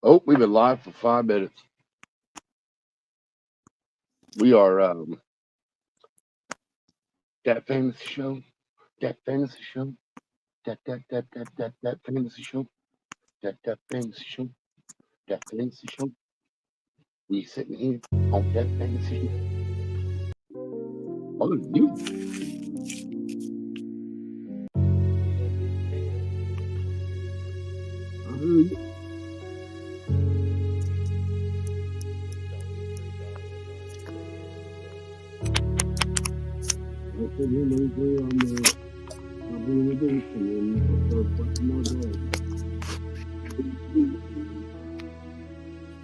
Oh, we've been live for 5 minutes. We are that fantasy show, that fantasy show, that fantasy show, that fantasy show, that fantasy show. We sitting here on that fantasy show. Oh, you.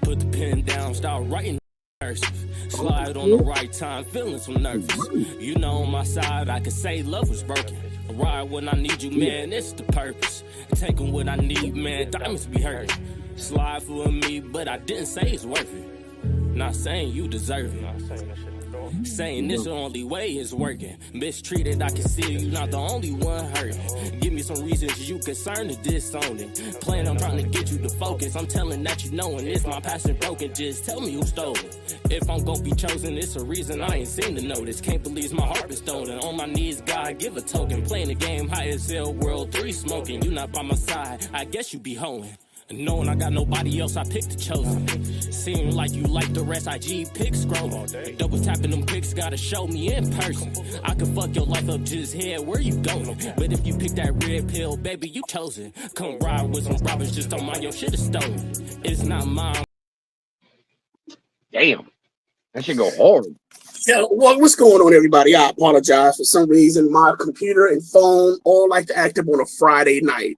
Put the pen down, start writing cursive. Slide on the right time, feeling some nervous. You know, on my side, I could say love was broken. Ride when I need you, man, it's the purpose. Taking what I need, man, diamonds be hurting. Slide for me, but I didn't say it's worth it. Not saying you deserve it. Saying this the only way is working. Mistreated, I can see you not the only one hurting. Give me some reasons you concerned to disown it. Plan on trying to get you to focus. I'm telling that you knowing it's my passion broken. Just tell me who stole it. If I'm gonna be chosen, it's a reason I ain't seem to notice. Can't believe my heart is stolen. On my knees, God, give a token. Playing the game high as hell, World 3 smoking. You not by my side, I guess you be hoeing. Knowing I got nobody else, I picked the chosen. Seem like you like the rest, IG pick scroll. Double tapping them pics, gotta show me in person. I could fuck your life up, just head where you going. But if you pick that red pill, baby, you chosen. Come ride with some robbers, just don't mind your shit is stolen. It's not mine. Damn, that should go hard. Yeah, what's going on, everybody? I apologize. For some reason, my computer and phone all like to act up on a Friday night.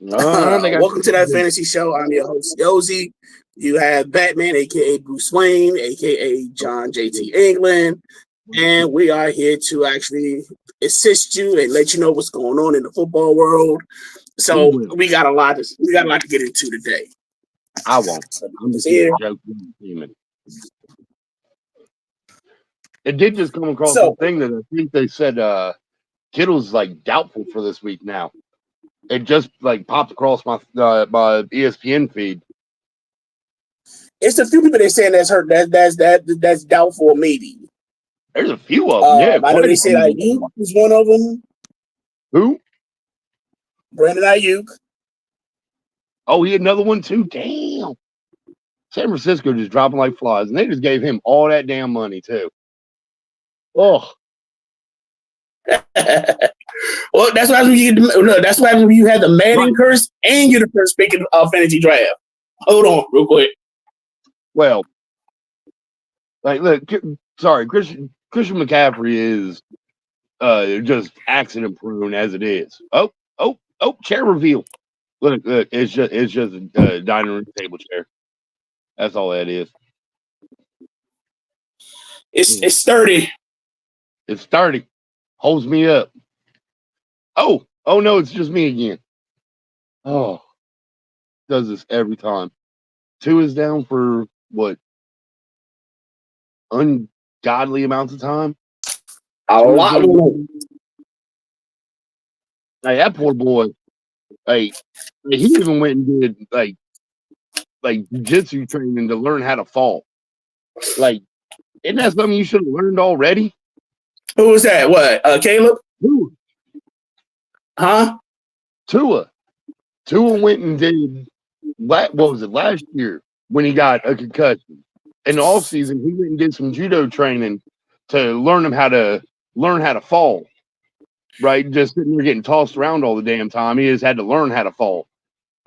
Welcome to That Fantasy Show. I'm your host, Yosi. You have Batman, a.k.a. Bruce Wayne, a.k.a. John J.T. England. And we are here to actually assist you and let you know what's going on in the football world. So we got a lot to get into today. I won't. I'm just here. It did just come across the thing that I think they said Kittle's like doubtful for this week now. It just like popped across my my ESPN feed. It's a few people they're saying that's hurt. That's doubtful, maybe. There's a few of them. Yeah, I know they said Ayuk was one of them. Who? Brandon Ayuk. Oh, he had another one too. Damn. San Francisco just dropping like flies, and they just gave him all that damn money too. Oh. Well, that's what happens when that's what happens when you have the Madden curse and you're the first pick in fantasy draft. Hold on, real quick. Well, like, look, sorry, Christian McCaffrey is just accident prone as it is. Oh, chair reveal. Look, it's just a dining room table chair. That's all that is. It's sturdy. It's sturdy. Holds me up. Oh no, it's just me again. Oh, does this every time. 2 is down for what? Ungodly amounts of time. A lot. Hey, that poor boy. Hey, he even went and did like jiu-jitsu training to learn how to fall. Like, isn't that something you should have learned already? Who was that? What? Caleb? Who? Huh? Tua went and did what was it last year when he got a concussion? In the off season, he went and did some judo training to learn how to fall. Right, just sitting there getting tossed around all the damn time. He just had to learn how to fall.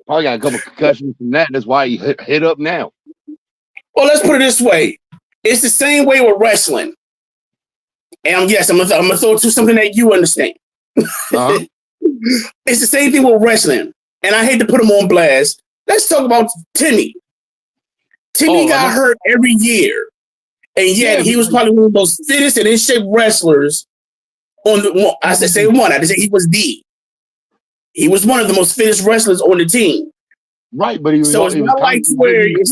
Probably got a couple concussions from that. That's why he hit up now. Well, let's put it this way: it's the same way with wrestling. And I'm gonna throw it to something that you understand. Uh-huh. It's the same thing with wrestling, and I hate to put him on blast. Let's talk about Timmy. Timmy got hurt every year, and yet he was probably one of the most fittest and in shape wrestlers. I didn't say he was the. He was one of the most fittest wrestlers on the team. Right, but he was. So it's not like where you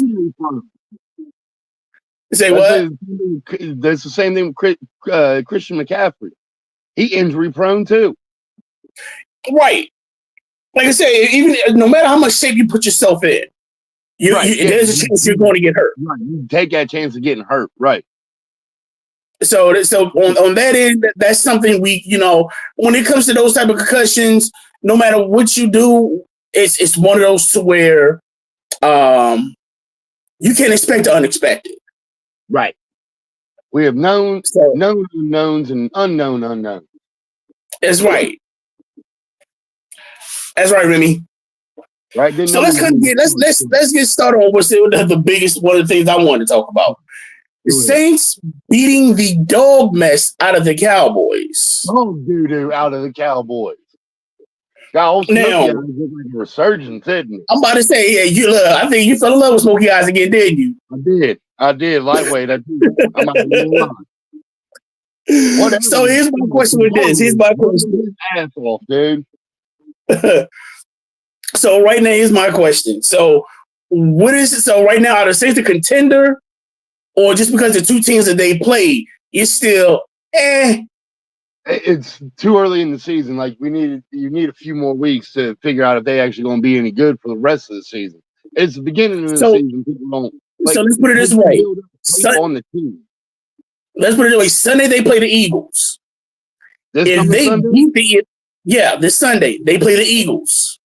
say what? That's the same thing with Christian McCaffrey. He injury prone too. Right. Like I said, even no matter how much shape you put yourself in, There's a chance you're going to get hurt. Right. You take that chance of getting hurt, right? So on that end, that's something we, when it comes to those type of concussions, no matter what you do, it's one of those to where you can't expect the unexpected. Right. We have known unknowns and unknown unknowns. That's right. That's right, Remy. Right. So let's get started on what's the biggest one of the things I want to talk about. The Saints beating the dog mess out of the Cowboys. Oh, doo-doo out of the Cowboys. Got old Smokey Eyes look like a resurgence, didn't it? I'm about to say, I think you fell in love with Smokey Eyes again, didn't you? I did. Lightweight. I'm not gonna lie. So here's my question with this. Here's my question. Ass off, dude. So right now, here's my question. So what is it? So right now, are the Saints a contender? Or just because the two teams that they played, you're still It's too early in the season. Like you need a few more weeks to figure out if they actually going to be any good for the rest of the season. It's the beginning of the season. People don't. So let's put it this way. On the team. Let's put it this way. Sunday they play the Eagles. If they beat this Sunday they play the Eagles.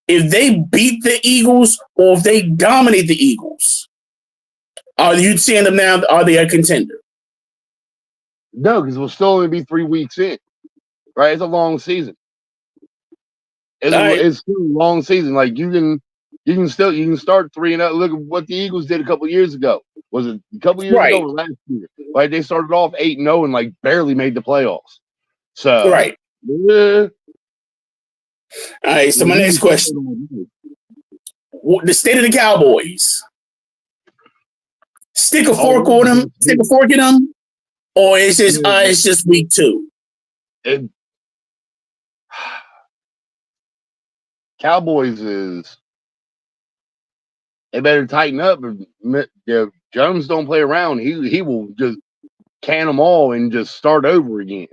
If they beat the Eagles or if they dominate the Eagles, are you seeing them now? Are they a contender? No, because we'll still only be 3 weeks in. Right? It's a long season. It's still a long season. Like you can start 3-0. Look at what the Eagles did a couple years ago. Was it a couple years ago or last year? Like they started off 8-0 and like barely made the playoffs. So All right. So my next question: the state of the Cowboys. Stick a fork on them. Stick a fork in them, or it's just week 2. Cowboys they better tighten up. If Jones don't play around, he will just can them all and just start over again.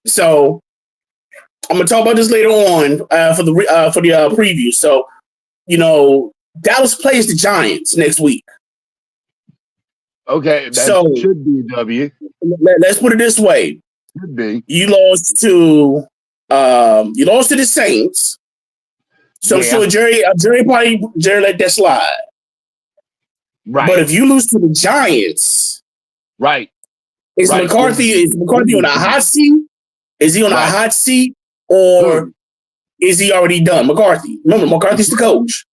So I'm gonna talk about this later on for the preview. So Dallas plays the Giants next week. Okay, that should be a W. Let's put it this way: should be. You lost to the Saints, so I'm sure Jerry let that slide. Right. But if you lose to the Giants, right, is McCarthy on a hot seat? Is he on a hot seat, or is he already done? McCarthy. Remember, McCarthy's the coach.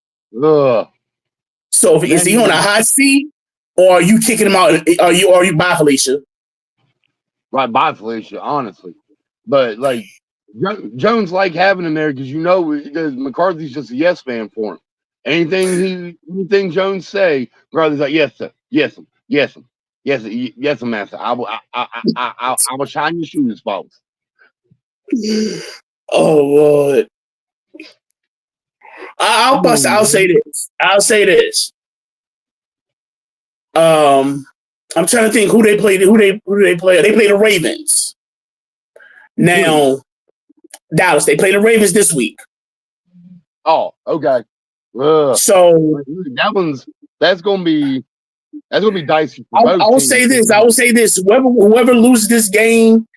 So is he on a hot seat? Or are you kicking him out? Are you bye, Felicia? Right, bye, Felicia, honestly. But, like, Jones like having him there because McCarthy's just a yes man for him. Anything Jones say, McCarthy's like, yes, sir. Yes, sir. Yes, sir. Yes, sir. Yes, sir, master. I will shine your shoes, boss. Oh, Lord. I'll say this. I'm trying to think who they play. Who they play? They play the Ravens. Now, Dallas. They play the Ravens this week. Oh, okay. So that's gonna be dicey. I will say this. Whoever loses this game,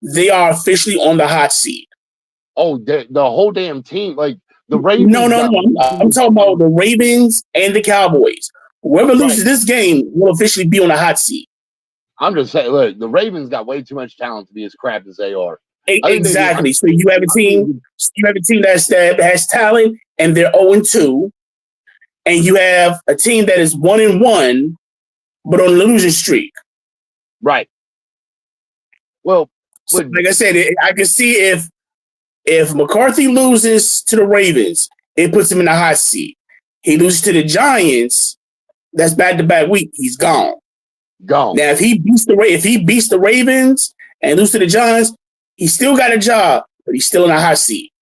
they are officially on the hot seat. Oh, the whole damn team, like the Ravens. No. I'm talking about the Ravens and the Cowboys. Whoever loses this game will officially be on the hot seat. I'm just saying, look, the Ravens got way too much talent to be as crap as they are. Exactly. So you have a team. That has talent, and they're 0-2, and you have a team that is 1-1, but on a losing streak. Right. Well, so like I said, I can see if McCarthy loses to the Ravens, it puts him in the hot seat. He loses to the Giants. That's back-to-back week. He's gone. Now, if he beats the Ravens and loses to the Giants, he's still got a job, but he's still in a hot seat.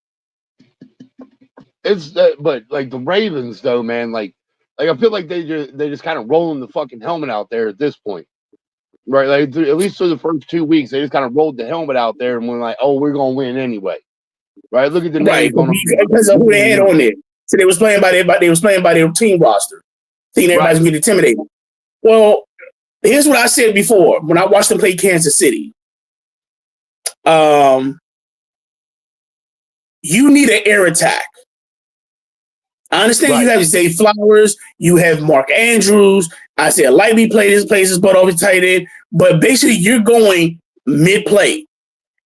But like the Ravens, though, man, like I feel like they just kind of rolling the fucking helmet out there at this point, right? Like at least for the first 2 weeks, they just kind of rolled the helmet out there and we're like, oh, we're gonna win anyway, right? Look at the names because of who they had on there. So they was playing by their team roster, thinking everybody's gonna get intimidated. Well, here's what I said before when I watched them play Kansas City. You need an air attack. I understand you have Zay Flowers, you have Mark Andrews. I said Lightly plays his butt off his tight end, but basically you're going mid-play.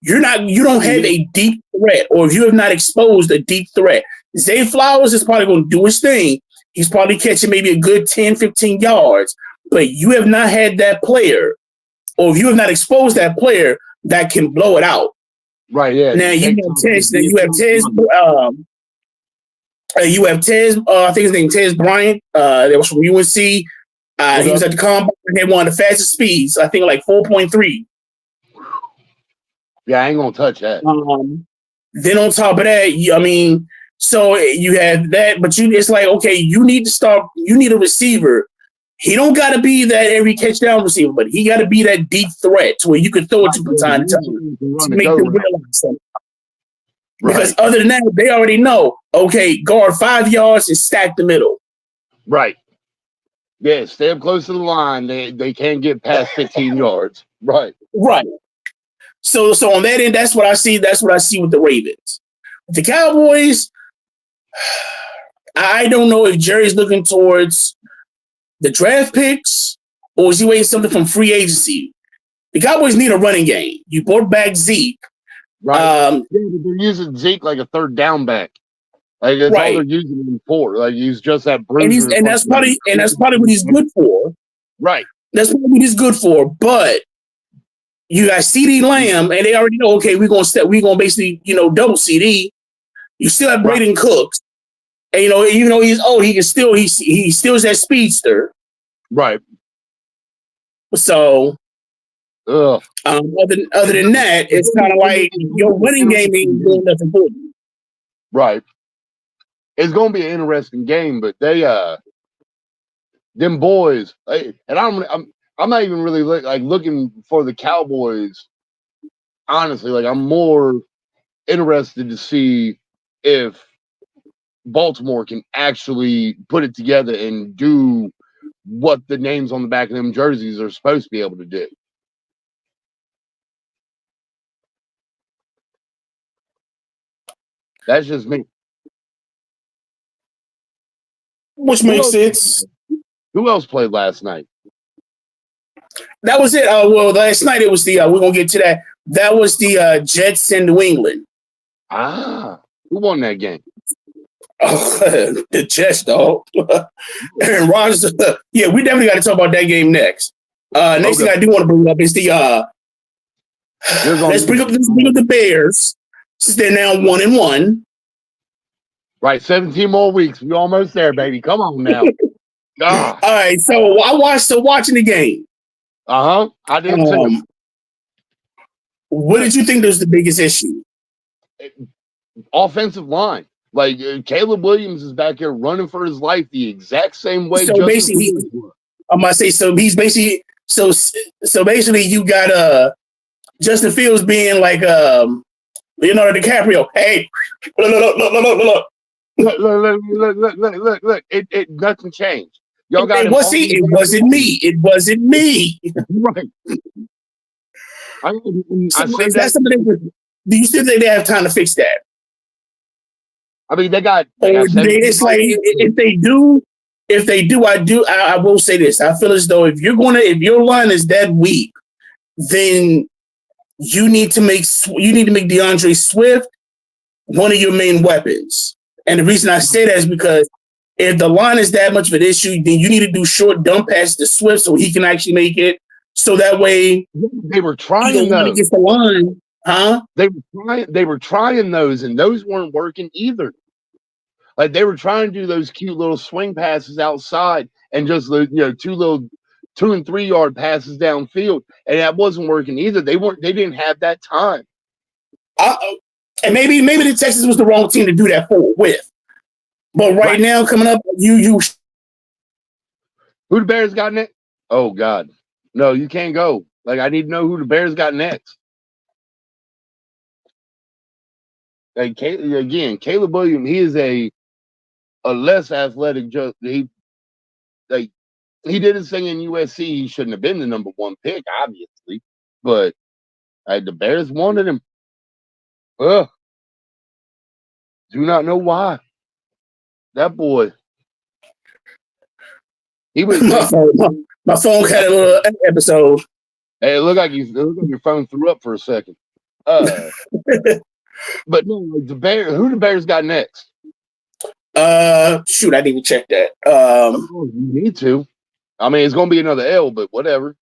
You don't have a deep threat, or if you have not exposed a deep threat. Zay Flowers is probably going to do his thing. He's probably catching maybe a good 10, 15 yards, but you have not had that player, or if you have not exposed that player that can blow it out. Right, yeah. Now you have Tez, I think his name is Tez Bryant. That was from UNC. He was at the combine and had one of the fastest speeds. I think like 4.3. Yeah, I ain't gonna touch that. Then on top of that, so you have that, but it's like, okay, you need a receiver. He don't got to be that every catch down receiver, but he got to be that deep threat to where you can throw it to from time to time to make them realize something. Because other than that, they already know, okay, guard 5 yards and stack the middle. Right. Yeah, stay up close to the line. They can't get past 15 yards. Right. Right. So on that end, that's what I see. That's what I see with the Ravens. With the Cowboys, I don't know if Jerry's looking towards the draft picks or is he waiting something from free agency. The Cowboys need a running game. You brought back Zeke. Right. They're using Zeke like a third down back. Like that's all they're using him for. Like he's just that bruiser. And that's probably what he's good for. Right. That's probably what he's good for. But you got CD Lamb, and they already know, okay, we're gonna basically, double CD. You still have Braden Cooks. And even though he's old, he still is that speedster. Right. So other than that, it's kind of like your winning game ain't doing nothing for you. Right. It's gonna be an interesting game, but they them boys, and I'm not even really looking for the Cowboys. Honestly, like I'm more interested to see if Baltimore can actually put it together and do what the names on the back of them jerseys are supposed to be able to do. That's just me. Which makes sense. Who else played last night? That was it. Last night it was we're going to get to that. That was the Jets in New England. Who won that game? The Jets, dog. Aaron Rodgers. Yeah, we definitely got to talk about that game next. Next thing I do want to bring up is let's bring up the Bears since they're now 1-1. Right, 17 more weeks. We almost there, baby. Come on now. All right, so I watching the game. I did too. What did you think was the biggest issue? Offensive line. Like Caleb Williams is back here running for his life the exact same way. So basically, I'm gonna say so. He's basically so basically you got Justin Fields being like Leonardo DiCaprio. Hey, look. Look. It nothing changed. Y'all got it wasn't me. Right. Do you still think they have time to fix that? I mean, they got it's like if they do, I will say this. I feel as though if your line is that weak, then you need to make DeAndre Swift one of your main weapons. And the reason I say that is because if the line is that much of an issue, then you need to do short dump passes to Swift so he can actually make it. So that way they were trying those. Get the line, huh? They were trying those, and those weren't working either. Like they were trying to do those cute little swing passes outside and just 2 and 3 yard passes downfield, and that wasn't working either. They didn't have that time. And maybe the Texans was the wrong team to do that with. But right now, coming up, you who the Bears got next? Oh God, no, you can't go. Like I need to know who the Bears got next. Like again, Caleb Williams, he is a a less athletic. He did his thing in USC. He shouldn't have been the number 1 pick, obviously, but the Bears wanted him. Ugh. Do not know why. That boy. He was. my phone had a little episode. Hey, it looked like your phone threw up for a second. But no, the Bears. Who the Bears got next? Shoot, I didn't even check that. You need to. I mean, it's gonna be another L, but whatever.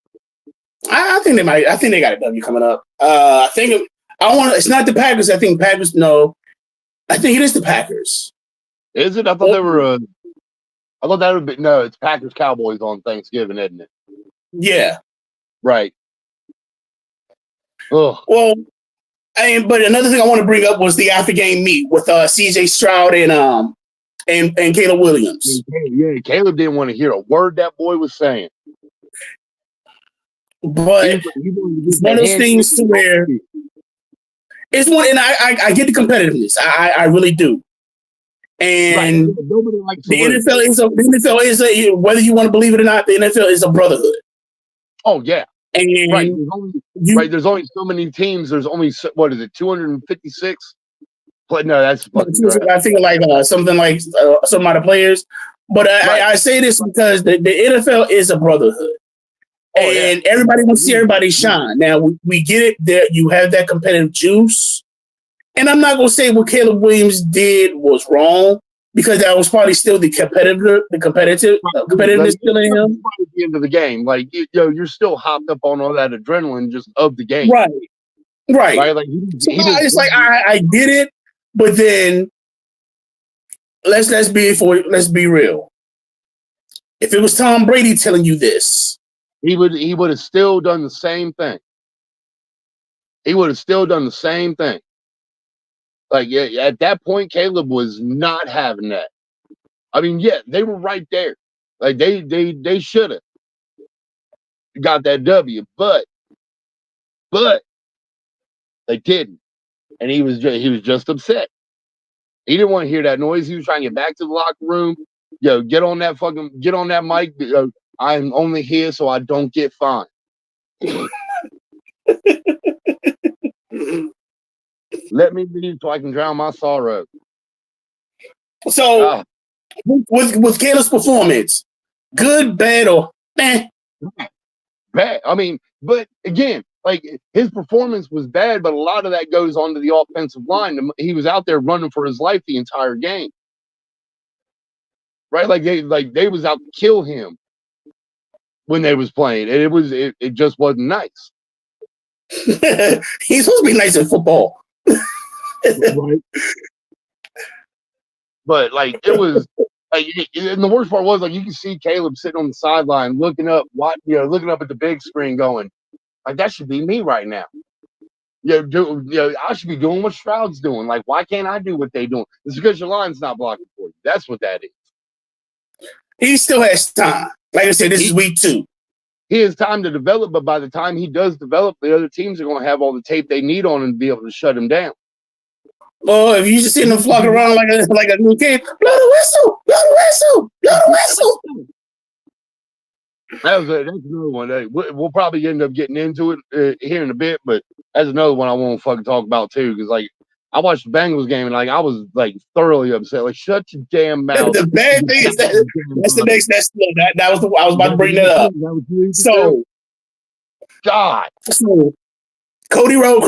I think they might. I think they got a W coming up. It's not the Packers. I think Packers. No, I think it is the Packers. Is it? I thought they were. I thought that would be no. It's Packers Cowboys on Thanksgiving, isn't it? Yeah. Right. Ugh. Well, but another thing I want to bring up was the after game meet with C.J. Stroud and Caleb Williams. Yeah, Caleb didn't want to hear a word that boy was saying. But it's one of those things to where it's one, and I get the competitiveness. I really do. And right. The NFL is a, whether you want to believe it or not, the NFL is a brotherhood. Oh yeah. And right. There's only so many teams. There's only 256. But no, that's right. I think like something like some amount of players. But I say this because the NFL is a brotherhood. And everybody wants to see everybody shine. Now we get it that you have that competitive juice. And I'm not gonna say what Caleb Williams did was wrong, because that was probably still the competitiveness still in him. At the end of the game, like you're still hopped up on all that adrenaline just of the game. Right. Like it's like I get it, but then let's be real. If it was Tom Brady telling you this, he would have still done the same thing. Like, yeah, at that point, Caleb was not having that. I mean, yeah, they were right there. Like they should have got that W, but they didn't, and he was just upset. He didn't want to hear that noise. He was trying to get back to the locker room. Get on that mic. I'm only here so I don't get fined. Let me leave so I can drown my sorrow. So, with Caleb's performance, good, bad, or bad? I mean, but again, like his performance was bad, but a lot of that goes onto the offensive line. He was out there running for his life the entire game, right? Like they was out to kill him when they was playing, and it just wasn't nice. He's supposed to be nice in football. Right. But like it was like, and the worst part was like you can see Caleb sitting on the sideline looking up at the big screen going, like, that should be me right now. I should be doing what Stroud's doing. Like, why can't I do what they doing? It's because your line's not blocking for you. That's what that is. He still has time. Like I said, this is week 2. He has time to develop, but by the time he does develop, the other teams are going to have all the tape they need on him to be able to shut him down. Well, if you just see them flocking around like a new kid, blow the whistle, blow the whistle, blow the whistle. That's another one. We'll probably end up getting into it here in a bit, but that's another one I won't fucking talk about too. Because like I watched the Bengals game and like I was like thoroughly upset. Like, shut your damn mouth. The bad thing is that's the next. That was I was about to bring that up. So, God. So Cody Burrow.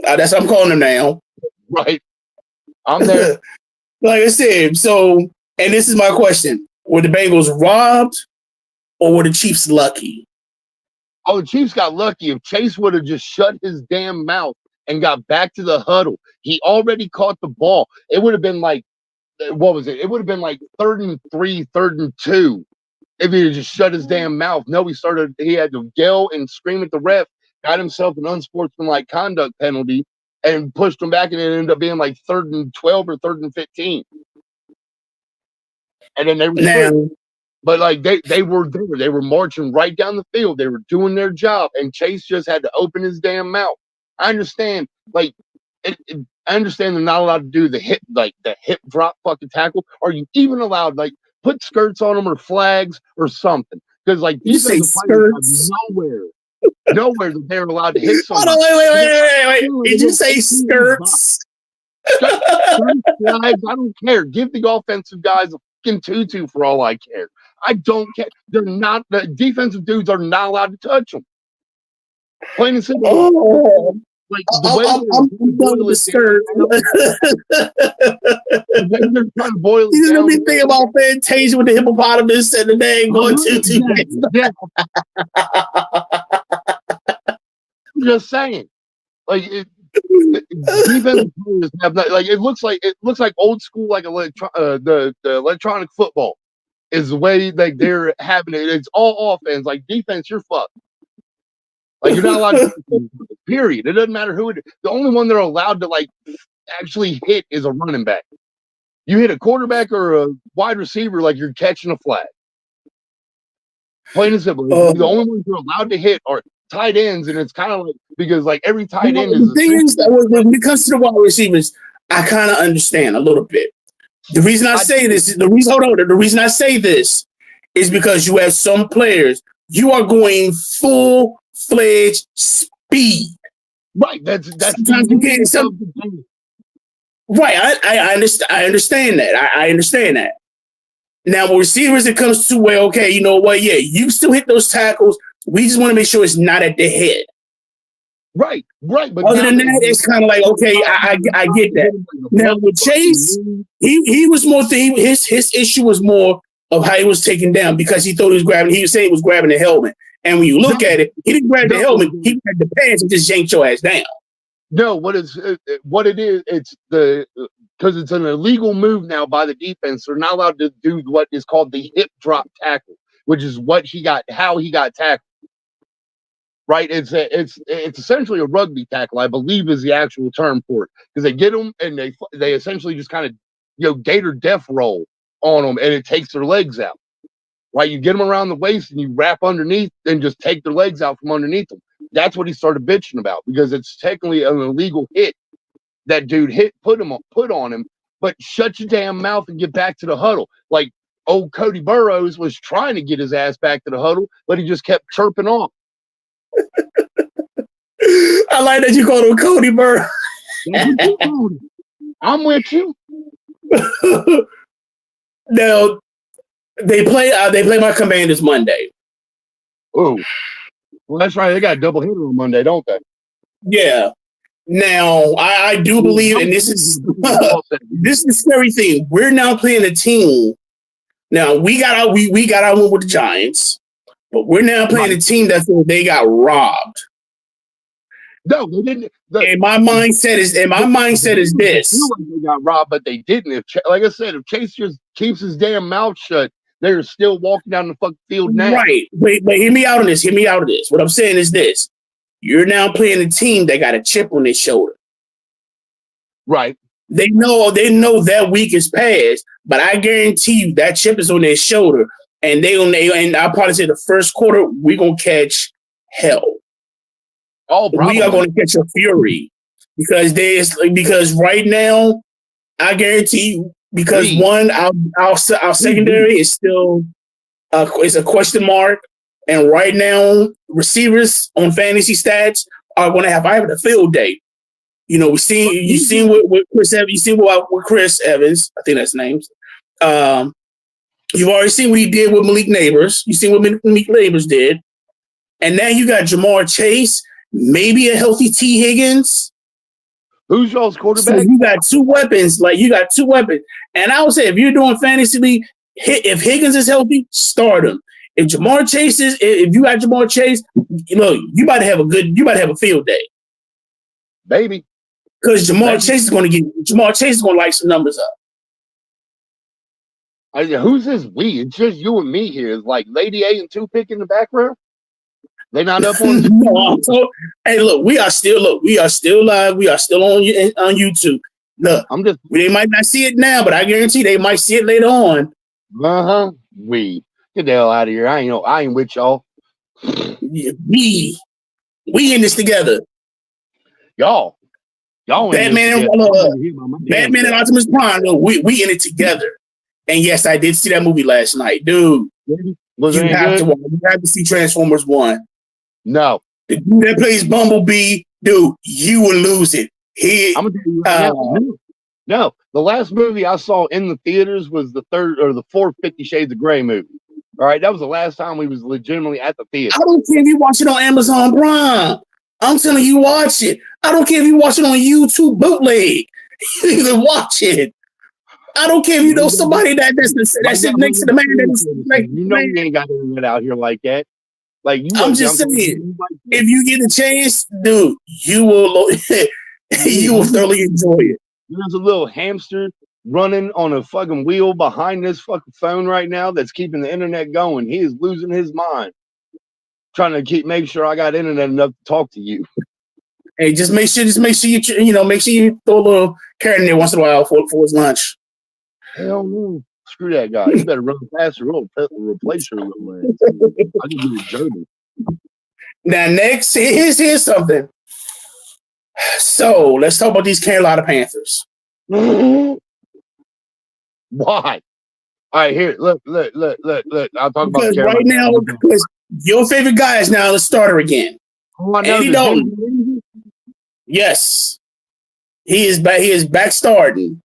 That's what I'm calling him now. Right. I'm there. Like I said, so, and this is my question. Were the Bengals robbed or were the Chiefs lucky? Oh, the Chiefs got lucky. If Chase would have just shut his damn mouth and got back to the huddle, he already caught the ball. It would have been like, what was it? It would have been like 3rd and 3, 3rd and 2 if he had just shut his damn mouth. No, he had to yell and scream at the ref, got himself an unsportsmanlike conduct penalty, and pushed him back, and it ended up being like 3rd and 12 or 3rd and 15. And then they were but like they were there. They were marching right down the field. They were doing their job, and Chase just had to open his damn mouth. I understand, like I understand they're not allowed to do the hip drop fucking tackle. Are you even allowed, like, put skirts on them or flags or something? Because, like, defensive players have nowhere that they're allowed to hit somebody. Hold on, wait. Did you say skirts? Skirts, flags, I don't care. Give the offensive guys a fucking tutu for all I care. I don't care. The defensive dudes are not allowed to touch them. Plain and simple. Oh. Like the way I'm done with the skirt. They're trying to boil it You down. me think about Fantasia with the hippopotamus and the dang going tutu. Yeah. I'm just saying, like defensive players have not, like it looks like old school, like the electronic football is the way like they're having it. It's all offense. Like defense, you're fucked. Like you're not allowed to, period. It doesn't matter who it is. The only one they're allowed to like actually hit is a running back. You hit a quarterback or a wide receiver, like you're catching a flag. Plain and simple. The only ones you're allowed to hit are tight ends, and it's kind of like because like every tight end is. The thing is that when it comes to the wide receivers, I kind of understand a little bit. The reason I say this, the reason I say this is because you have some players you are going full-fledged speed. Right. That's sometimes you can't. Right. I understand. I understand that. Now, with receivers, it comes to where, okay, you know what? Yeah, you still hit those tackles. We just want to make sure it's not at the head. Right. But other than that, it's kind of like, okay, I get that. Now with Chase, he was more his issue was more of how he was taken down because he thought he was grabbing. He was saying he was grabbing the helmet, and when you look at it, he didn't grab the helmet. He grabbed the pants and just yanked your ass down. No, what it is, it's because it's an illegal move now by the defense. They're not allowed to do what is called the hip drop tackle, which is how he got tackled. Right, it's essentially a rugby tackle, I believe, is the actual term for it, because they get them and they essentially just kind of gator death roll on them, and it takes their legs out. Right, you get them around the waist and you wrap underneath and just take their legs out from underneath them. That's what he started bitching about because it's technically an illegal hit that dude put on him. But shut your damn mouth and get back to the huddle. Like old Cody Burrows was trying to get his ass back to the huddle, but he just kept chirping off. I like that you called him Cody Burrows. I'm with you. Now they play my Commanders Monday. Oh, well, that's right. They got a double hitter on Monday, don't they? Yeah. Now I do believe, and this is the scary thing. We're now playing a team. Now we got our one with the Giants, but we're now playing a team that they got robbed. No, they didn't. And my mindset is this: they got robbed, but they didn't. Like I said, if Chase just keeps his damn mouth shut, they're still walking down the fucking field now. Right. Wait, hear me out on this. What I'm saying is this: you're now playing a team that got a chip on their shoulder. Right. They know that week is past, but I guarantee you that chip is on their shoulder, and I'll probably say the first quarter we're gonna catch hell. Oh, we are going to catch a fury because right now I guarantee you because our secondary is still is a question mark, and right now receivers on fantasy stats are going to have a field day. You've seen with Chris Evans. You see with Chris Evans. I think that's names. You've already seen what he did with Malik Neighbors. You seen what Malik Neighbors did, and now you got Jamar Chase. Maybe a healthy T. Higgins. Who's y'all's quarterback? So you got two weapons. And I would say if you're doing fantasy league, if Higgins is healthy, start him. If you got Jamar Chase, you might have a field day. Baby. Because Jamar Chase is going to light some numbers up. Who's this we? It's just you and me here. It's like Lady A and Toothpick in the background. They not up on. Hey, look, we are still live. We are still on YouTube. Look, they might not see it now, but I guarantee they might see it later on. We get the hell out of here. I ain't with y'all. We in this together. Y'all Y'all Batman and Optimus Prime. We in it together. And yes, I did see that movie last night, dude. Was it good? You have to see Transformers 1. No. The dude that plays Bumblebee, dude, you will lose it. I'm gonna tell you right now. No, the last movie I saw in the theaters was the fourth 50 Shades of Grey movie. All right, that was the last time we was legitimately at the theater. I don't care if you watch it on Amazon Prime. I'm telling you, watch it. I don't care if you watch it on YouTube bootleg. You either watch it. I don't care if you know somebody that's sitting next to the man that's like. You know you ain't got internet out here like that. Like I'm just saying, if you get a chance, dude, you will thoroughly enjoy it. There's a little hamster running on a fucking wheel behind this fucking phone right now that's keeping the internet going. He is losing his mind, trying to make sure I got internet enough to talk to you. Hey, just make sure you throw a little carrot in there once in a while for his lunch. Hell no. Screw that guy. You better run faster or replace your little ass. I can do a journey. Now, next, here's something. So, let's talk about these Carolina Panthers. Why? All right, here, look. I'll talk about Carolina. Right now, because your favorite guy is now the starter again. Andy Dalton. Yes. He is back starting.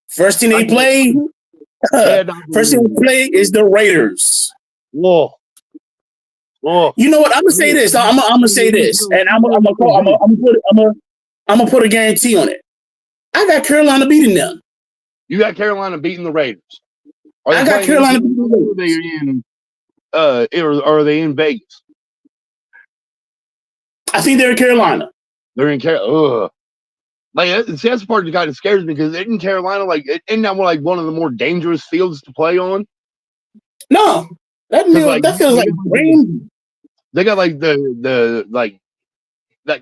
First team they play is the Raiders. Whoa. You know what? I'm gonna say this. I'm gonna say this, and I'm gonna put a guarantee on it. I got Carolina beating them. You got Carolina beating the Raiders. I got Carolina beating the Raiders. Are they in Vegas? I think they're in Carolina. They're in Carolina. Like, that's the part that kind of scares me, because isn't Carolina isn't that one of the more dangerous fields to play on? No, that feels like rain. They got the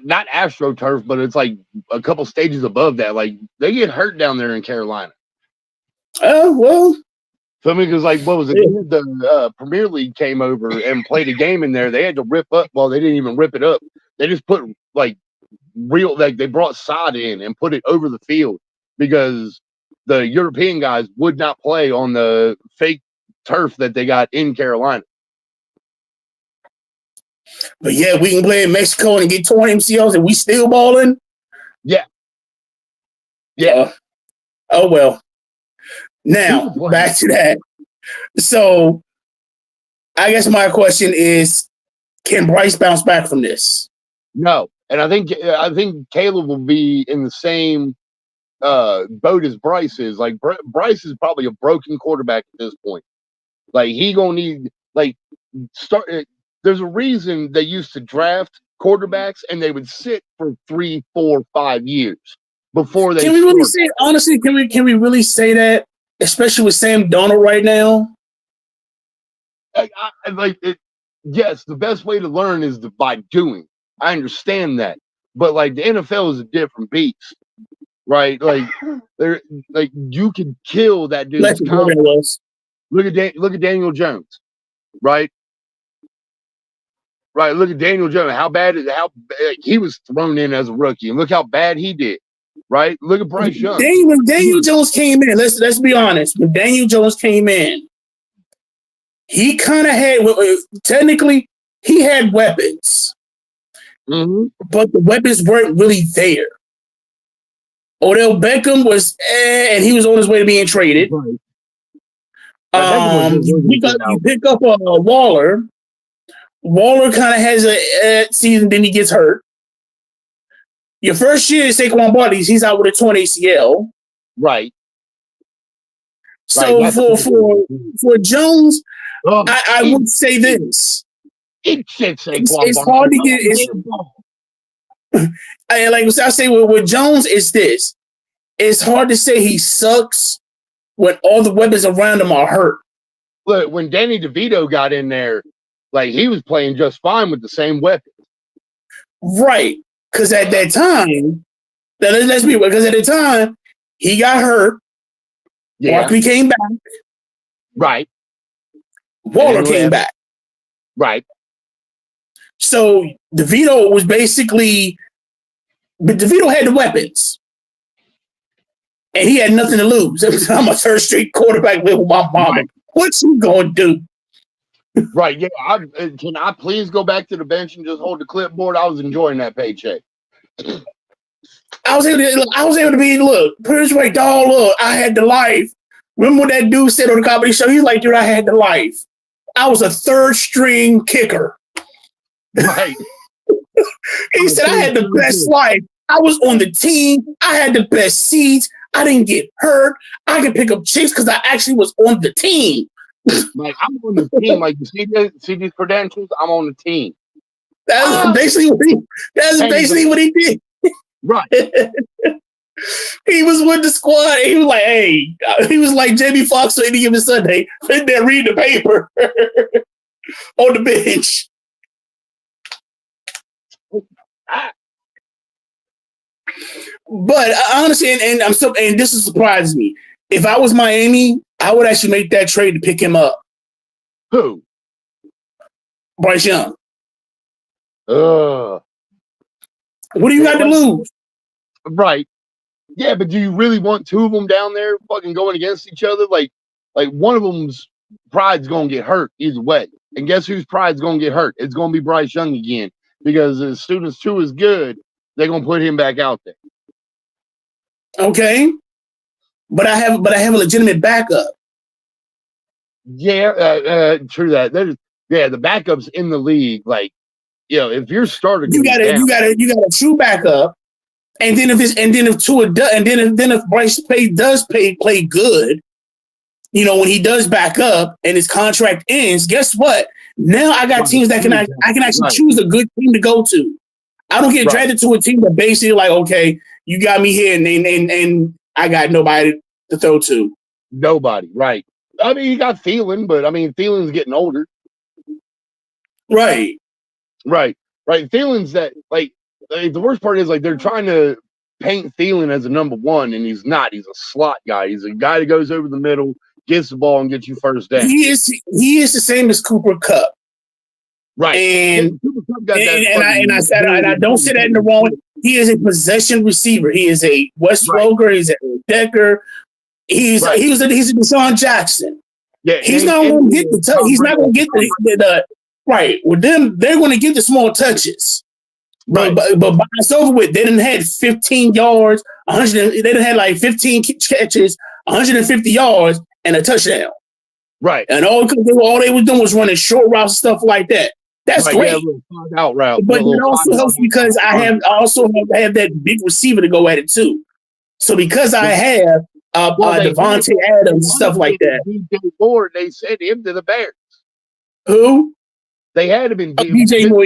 not AstroTurf, but it's like a couple stages above that. Like, they get hurt down there in Carolina. Oh, well. So, I mean, because what was it? Yeah. The Premier League came over and played a game in there. They had to rip up. Well, they didn't even rip it up. They just put they brought sod in and put it over the field, because the European guys would not play on the fake turf that they got in Carolina. But yeah, we can play in Mexico and get torn MCLs and we still balling. Yeah. Oh well. Now back to that. So I guess my question is, can Bryce bounce back from this? No. And I think Caleb will be in the same boat as Bryce is. Like, Bryce is probably a broken quarterback at this point. Like, he gonna need there's a reason they used to draft quarterbacks and they would sit for 3, 4, 5 years before they. Can we really say, honestly? Can we really say that, especially with Sam Darnold right now? Yes, the best way to learn is by doing. I understand that, but the NFL is a different beast, right? You can kill that dude's confidence. Look at Daniel Jones, right? Right. Look at Daniel Jones. How he was thrown in as a rookie, and look how bad he did. Right. Look at Bryce Young. When Daniel Jones came in, let's be honest. When Daniel Jones came in, he kind of had technically he had weapons, but the weapons weren't really there. Odell Beckham was, and he was on his way to being traded. You pick up Waller. Waller kind of has a season, then he gets hurt. Your first year is Saquon Barkley, he's out with a torn ACL. Right. So for Jones, I would say this. It's hard to get. I say with Jones, it's this. It's hard to say he sucks when all the weapons around him are hurt. Look, when Danny DeVito got in there, he was playing just fine with the same weapons. Right. Because at that time, let's be real, because at the time, he got hurt. Yeah. Barkley came back. Right. Waller came back. Right. So DeVito was basically But DeVito had the weapons. And he had nothing to lose. I'm a third street quarterback with my mama. Right. What's he going to do? Right. Yeah. Can I please go back to the bench and just hold the clipboard? I was enjoying that paycheck. I was able to be, look, put it this way, dog, look, I had the life. Remember what that dude said on the comedy show? He's like, dude, I had the life. I was a third string kicker. Right. He said, I had the best life. I was on the team. I had the best seats. I didn't get hurt. I could pick up chicks because I actually was on the team. Like, I'm on the team. Like, you see these credentials? I'm on the team. That's basically what he did. Right. He was with the squad. He was like, hey, he was like Jamie Foxx on Any Given Sunday, sitting there reading the paper on the bench. But honestly, and this surprises me. If I was Miami, I would actually make that trade to pick him up. Who? Bryce Young. What do you got to lose? Right. Yeah, but do you really want two of them down there fucking going against each other? Like one of them's pride's gonna get hurt either way. And guess whose pride's gonna get hurt? It's gonna be Bryce Young again. Because as soon as two is good, they're gonna put him back out there. Okay. But I have a legitimate backup. Yeah, true that. The backups in the league, like, if you're starting, you got a true backup, and then if Bryce does play good, when he does back up and his contract ends, guess what? Now I got teams that I can actually choose a good team to go to. I don't get drafted to a team that basically like, okay, you got me here and I got nobody to throw to. Nobody, right? I mean, you got Thielen, but I mean, Thielen's getting older. Right. Thielen's that like the worst part is like they're trying to paint Thielen as a number one, and he's not. He's a slot guy. He's a guy that goes over the middle, gets the ball, and gets you first down. He is the same as Cooper Kupp. Right. And I don't say that in the wrong way. He is a possession receiver. He is a Wes Welker. He's a Decker. He's a Deshaun Jackson. Yeah, he's not going to get the. He's not going to get the right with them. They're going to get the small touches. But by it's over with. They didn't have 15 yards, 100. They didn't have like 15 catches, 150 yards, and a touchdown. Right. And all they was doing was running short routes and stuff like that. That's great. Out route, but it also helps because I also have that big receiver to go at it too. So because I have Devontae Adams and stuff like that. DJ Moore, they sent him to the Bears. Who? They had him in DJ Moore.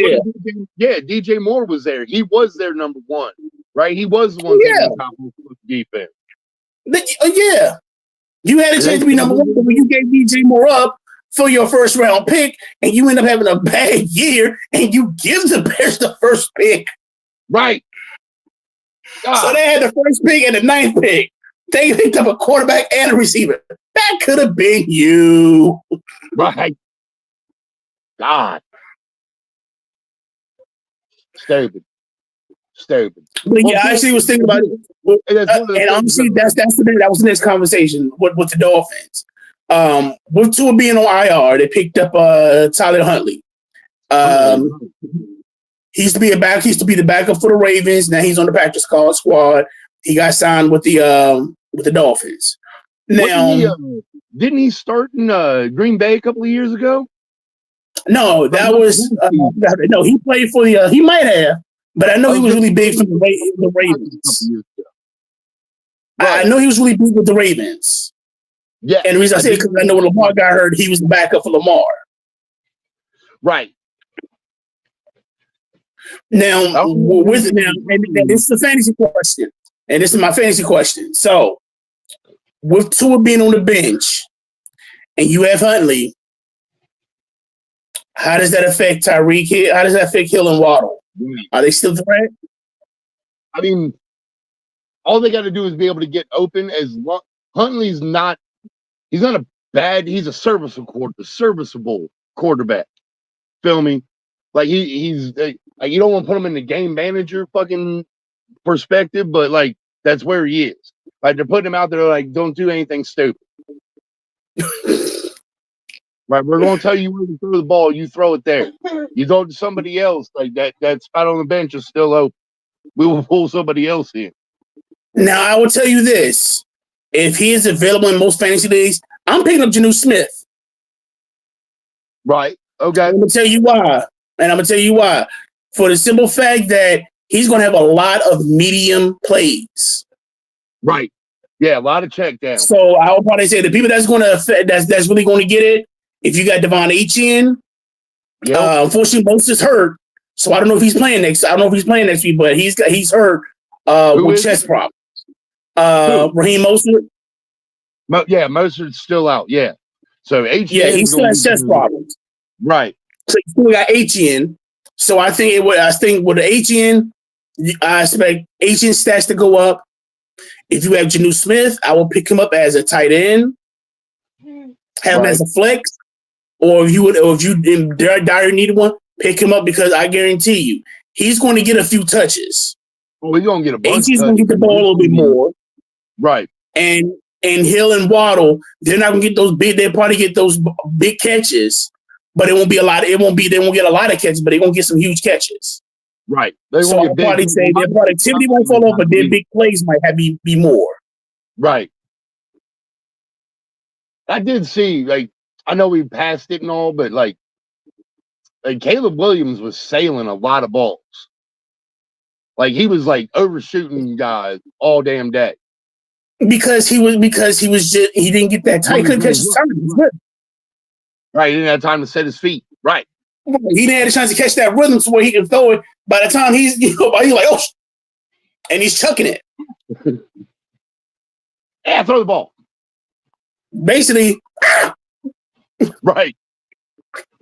Yeah, DJ Moore was there. He was their number one, right? He was the one taking top of defense. Yeah. You had a chance to be number one, but when you gave DJ Moore up for your first round pick, and you end up having a bad year, and you give the Bears the first pick. Right. So they had the first pick and the ninth pick. They picked up a quarterback and a receiver. That could have been you. Right. God. Stupid. But yeah, I actually was thinking about it. And honestly, that was the next conversation with the Dolphins. With Tua being on IR, they picked up Tyler Huntley. He used to be the backup for the Ravens. Now he's on the practice squad. He got signed with the Dolphins. Now, didn't he start in Green Bay a couple of years ago? No, that was no. He played for the. He might have, but I know he was really big for the Ravens. I know he was really big with the Ravens. Yeah, and the reason I say it because I know when Lamar got hurt, he was the backup for Lamar. Right. Now, with it now, and this is the fantasy question, and this is my fantasy question. So, with Tua being on the bench, and you have Huntley, how does that affect Tyreek Hill? How does that affect Hill and Waddle? Are they still threat? I mean, all they got to do is be able to get open. Huntley's not. He's not a bad. He's a serviceable quarterback. Feel me? Like he's like you don't want to put him in the game manager fucking perspective, but like that's where he is. Like they're putting him out there, like don't do anything stupid. Right, we're going to tell you where to throw the ball. You throw it there. You throw it to somebody else. Like that spot on the bench is still open. We will pull somebody else in. Now, I will tell you this. If he is available in most fantasy leagues, I'm picking up Geno Smith. Right. Okay. I'm going to tell you why. And I'm going to tell you why. For the simple fact that he's going to have a lot of medium plays. Right. Yeah, a lot of check down. So I would probably say the people that's going to affect, that's really going to get it. If you got Devon Achane, unfortunately, most is hurt. So I don't know if he's playing next. I don't know if he's playing next week, but he's hurt with chest problems. Raheem Mostert. Mostert's still out. Yeah. So Achane. Yeah, he still has chest problems. Right. So you still got Achane. So I think with Achane, I expect Achane's stats to go up. If you have Geno Smith, I will pick him up as a tight end, have him as a flex. Or if you in dire need one, pick him up because I guarantee you he's going to get a few touches. Well, we're going to get a bunch. He's going to get the ball a little bit more, right? And Hill and Waddle, they're not going to get those big. They'll probably get those big catches, but it won't be a lot. They won't get a lot of catches, but they're going to get some huge catches. Right. So I'll probably say their productivity won't fall off, but their big plays might have be more. Right. I did see I know we passed it and all, but like Caleb Williams was sailing a lot of balls. Like he was like overshooting guys all damn day. Because he didn't get that time. He couldn't catch his time. Right, he didn't have time to set his feet. Right. He didn't have a chance to catch that rhythm to where he can throw it. By the time he's like, oh, and he's chucking it. Yeah, throw the ball. Basically. Right.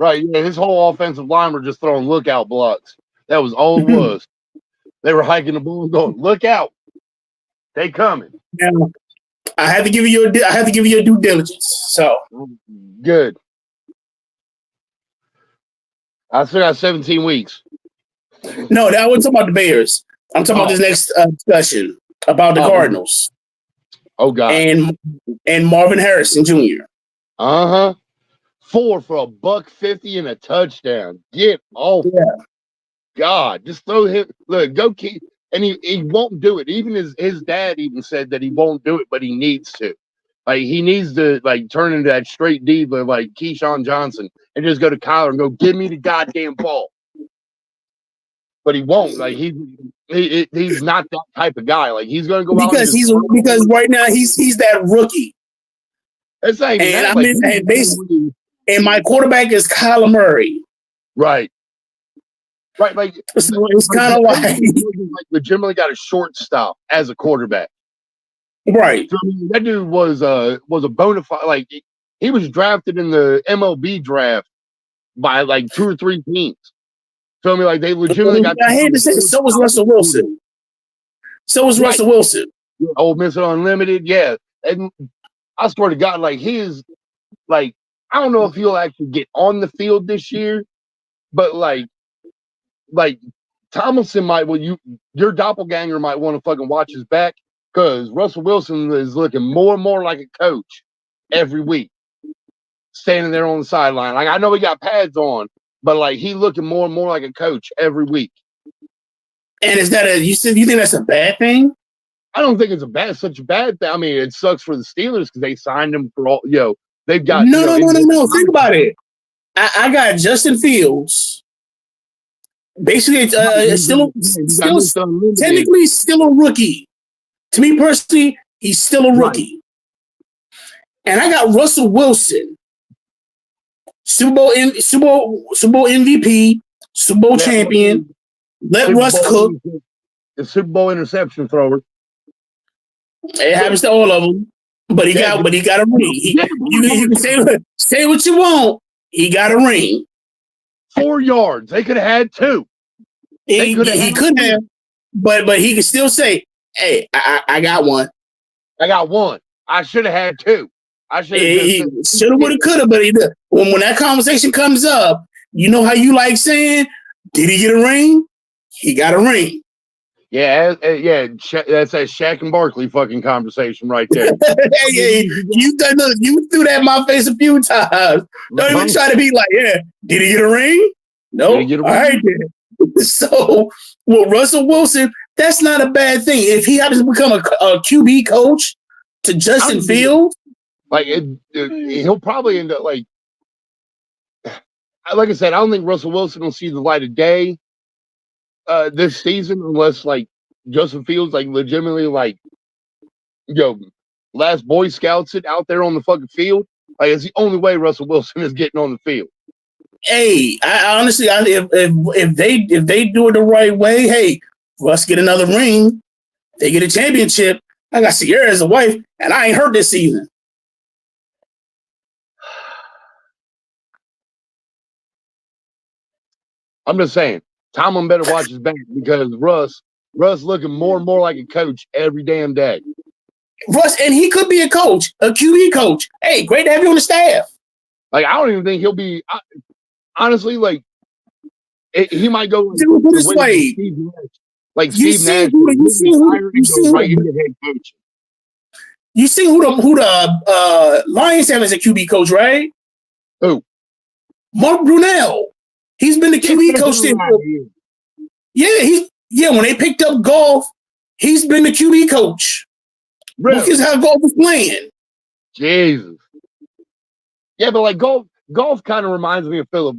Yeah, his whole offensive line were just throwing lookout blocks. That was all it was. They were hiking the ball and going, look out. They coming. Now, I have to give you your due diligence. So good. I still got 17 weeks. No, that wasn't talking about the Bears. I'm talking about this next discussion about the Cardinals. Oh God. And Marvin Harrison Jr. 4 for $150 and a touchdown. Get off. Yeah. God, just throw him. Look, go keep. And he won't do it. Even his dad even said that he won't do it, but he needs to. Like he needs to turn into that straight diva like Keyshawn Johnson and just go to Kyler and go, give me the goddamn ball. But he won't. Like he's not that type of guy. Like he's going to go because right now he's that rookie. It's not even and my quarterback is Kyler Murray. Right. Right, like so it's kind of like legitimately got a shortstop as a quarterback. Right. So, I mean, that dude was a bona fide. Like he was drafted in the MLB draft by 2 or 3 teams. So I mean, they legitimately got. I hate to say, so was Russell Wilson. Russell Wilson. Ole Miss Unlimited, yeah. And I swear to God, he is I don't know if he'll actually get on the field this year, but Tomlinson might. Well, your doppelganger might want to fucking watch his back because Russell Wilson is looking more and more like a coach every week, standing there on the sideline. I know he got pads on, but he looking more and more like a coach every week. And is that you think that's a bad thing? I don't think it's such a bad thing. I mean, it sucks for the Steelers because they signed him for all. They've got no. Think about it. I got Justin Fields. Basically, technically still a rookie. To me personally, he's still a rookie. Right. And I got Russell Wilson, Super Bowl MVP, Super Bowl champion. Let Russ cook. The Super Bowl interception thrower. It happens to all of them, but he got a ring. You can say what you want. He got a ring. 4 yards. They could have had 2. He could have, but he could still say, "Hey, I got one. I got one. I should have had 2. I should have. Should have, would have, could have." But when that conversation comes up, you know how you like saying, "Did he get a ring? He got a ring." Yeah, that's that Shaq and Barkley fucking conversation right there. Hey, you threw that in my face a few times. Don't even try to be like, yeah, did he get a ring? No. Nope. All right, then. So, well, Russell Wilson, that's not a bad thing. If he happens to become a QB coach to Justin Fields, like he'll probably end up like I said, I don't think Russell Wilson will see the light of day this season unless like Justin Fields like legitimately like last Boy Scouts it out there on the fucking field. Like it's the only way Russell Wilson is getting on the field. Hey, I honestly, if they do it the right way, hey, Russ get another ring, they get a championship. I got Sierra as a wife, and I ain't hurt this season. I'm just saying, Tomlin better watch his back because Russ looking more and more like a coach every damn day. Russ, and he could be a coach, a QB coach. Hey, great to have you on the staff. Like I don't even think he'll be. Honestly, like he might go this way. Like Steve Nash, you see who the Lions have as a QB coach, right? Who? Mark Brunell. He's been the QB coach there. Yeah. When they picked up Golf, he's been the QB coach. Really? Look at how Golf is playing. Jesus. Yeah, but like Golf kind of reminds me of Phillip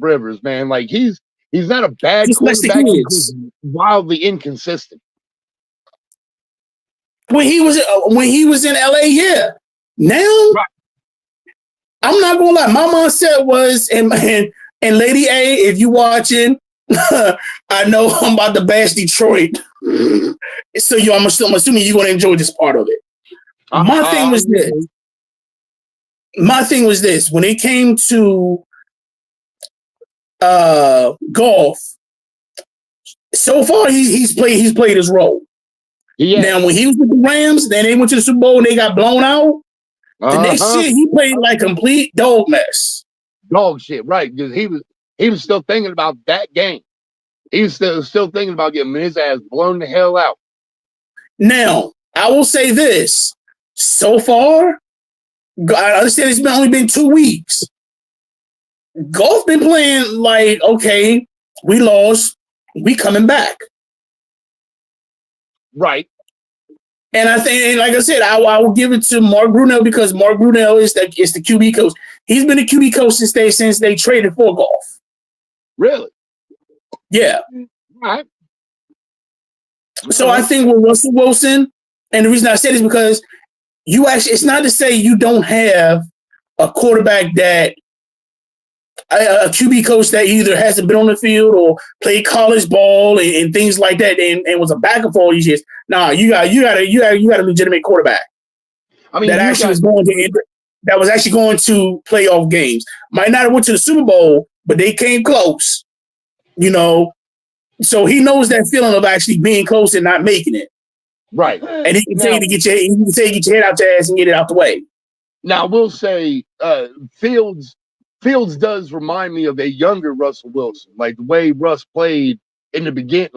Rivers, man. Like he's not a bad quarterback. He's wildly inconsistent. When he was in LA, yeah. Now, right. I'm not gonna lie. My mindset was, and Lady A, if you watching, I know I'm about to bash Detroit. So I'm assuming you're gonna enjoy this part of it. My thing was this. When it came to Golf, so far he's played his role. Yeah. Now when he was with the Rams, then they went to the Super Bowl and they got blown out. The next year he played like complete dog mess. Dog shit, right? Because he was still thinking about that game. He was still thinking about getting his ass blown the hell out. Now, I will say this. So far, I understand it's only been 2 weeks. Golf been playing like, okay, we lost. We coming back. Right. And I think, like I said, I will give it to Mark Brunell because Mark Brunell is the QB coach. He's been the QB coach since they traded for Golf. Really? Yeah. All right. So I think with Russell Wilson, and the reason I said is because it's not to say you don't have a quarterback that a QB coach that either hasn't been on the field or played college ball and things like that and was a backup for all these years. Nah, you got a legitimate quarterback. I mean, that was actually going to playoff games. Might not have went to the Super Bowl, but they came close. So he knows that feeling of actually being close and not making it. Right. And he can tell you to get your head out your ass and get it out the way. Now, I will say Fields does remind me of a younger Russell Wilson, like the way Russ played in the beginning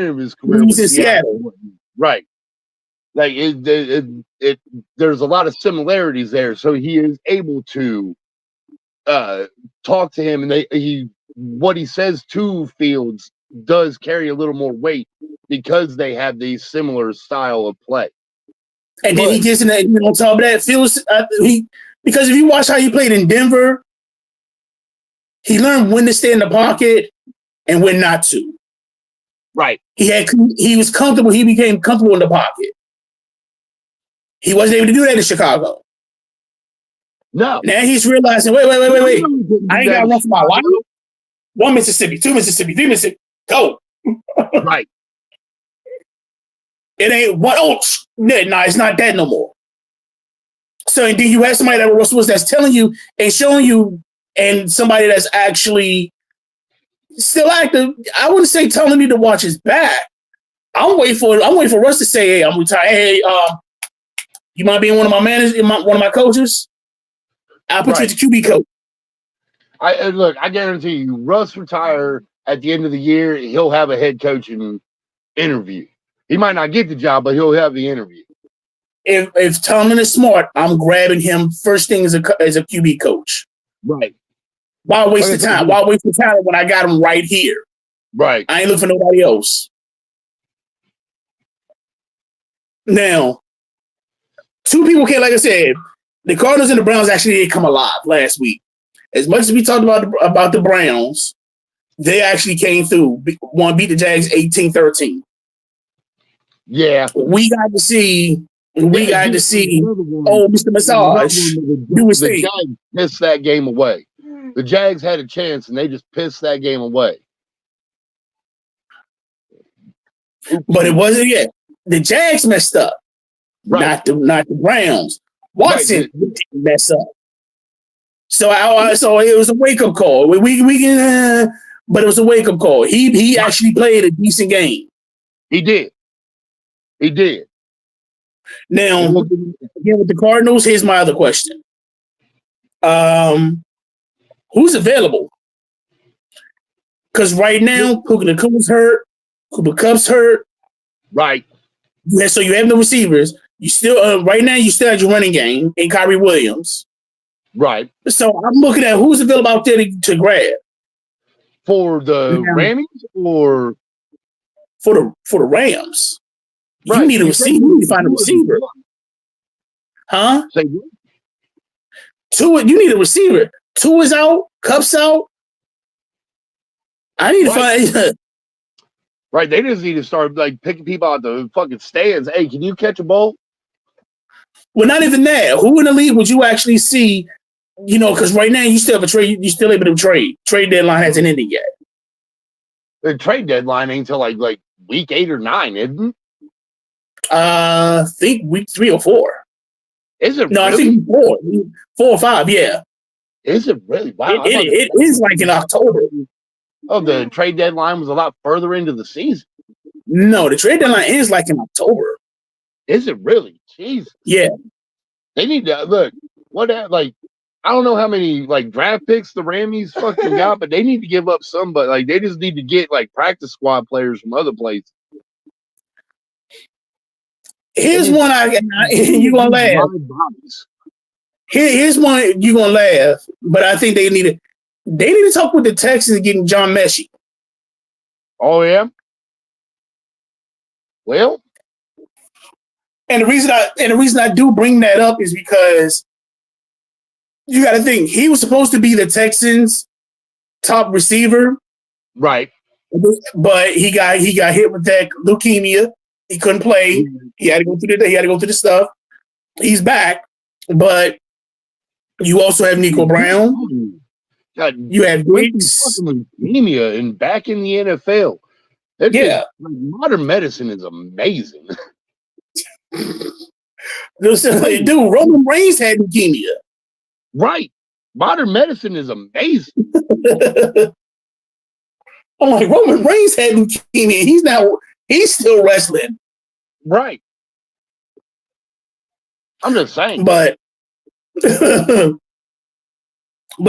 of his career. He was in Seattle. Right. Like there's a lot of similarities there. So he is able to talk to him, and what he says to Fields does carry a little more weight because they have these similar style of play. And then he gets in that, on top of that, Fields, because if you watch how he played in Denver, he learned when to stay in the pocket and when not to. Right. He was comfortable. He became comfortable in the pocket. He wasn't able to do that in Chicago. No. Now he's realizing, wait. I ain't got to run for my life. 1 Mississippi, 2 Mississippi, 3 Mississippi. Go. Right. It ain't what? Oh, nah, it's not that no more. So then you have somebody that Russell Wilson that's telling you and showing you, and somebody that's actually still active. I wouldn't say telling you to watch his back. I'm waiting for Russ to say, "Hey, I'm retired. Hey, you might be one of my managers, one of my coaches. I'll put you as the QB coach." I guarantee you, Russ retire at the end of the year, he'll have a head coaching interview. He might not get the job, but he'll have the interview. If Tomlin is smart, I'm grabbing him first thing as a QB coach. Right. Why waste the time? Why waste the time when I got him right here? Right. I ain't looking for nobody else. Now, two people came, like I said, the Cardinals and the Browns actually did come alive last week. As much as we talked about the Browns, they actually came through. One beat the Jags 18-13. Yeah. We got to see, Mr. Massage do his thing. The Jags pissed that game away. The Jags had a chance, and they just pissed that game away. But it wasn't yet. The Jags messed up, not the Browns. Watson didn't mess up. So it was a wake up call. But it was a wake up call. He actually played a decent game. He did. Now, again with the Cardinals, here's my other question. Who's available? Because right now, Puka Nakuma's hurt, Cooper Kupp's hurt. Right. Yeah, so you have no receivers. You still right now you still have your running game in Kyrie Williams. Right. So I'm looking at who's available out there to grab. For the Rams or for the Rams. Right. You need a receiver. You need to find a receiver. Huh? You need a receiver. Two is out, Kupp's out. I need to find Right, they just need to start like picking people out the fucking stands. Hey, can you catch a ball? Well, not even that. Who in the league would you actually see? You know, because right now you still have a trade. You're still able to trade. Trade deadline hasn't ended yet. The trade deadline ain't until like week 8 or 9, isn't it? I think week 3 or 4. Is it? No, really? I think 4 or 5. Yeah. Is it really? Wow. It is like in October. Oh, the trade deadline was a lot further into the season. No, the trade deadline is like in October. Is it really? Jesus. Yeah. They need to look. I don't know how many like draft picks the Rams fucking got, but they need to give up some. But like, they just need to get like practice squad players from other places. Here's one you gonna laugh. Here's one you gonna laugh, but I think they need to talk with the Texans getting John Mechie. Oh yeah. Well, and the reason I do bring that up is because you got to think he was supposed to be the Texans' top receiver, right? But he got hit with that leukemia. He couldn't play. He had to go through the stuff. He's back, but you also have Nico Brown. God, you have Griggs. Leukemia and back in the NFL. Modern medicine is amazing. Dude, Roman Reigns had leukemia. Right. Modern medicine is amazing. I'm like, Roman Reigns had leukemia. He's still wrestling. Right. I'm just saying. But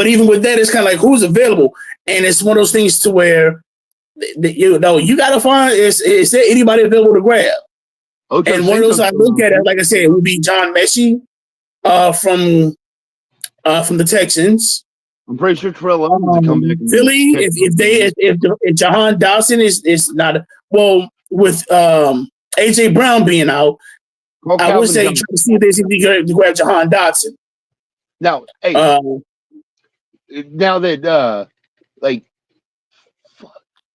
even with that, it's kind of like who's available. And it's one of those things to where you got to find is there anybody available to grab? Okay, and one of those I look at it, like I said, would be John Mechie from the Texans. I'm pretty sure Terrell Owens will come back. Philly, if Jahan Dawson is not with AJ Brown being out, I would say try to see if there's anything to grab Jahan Dotson. Now, hey, now that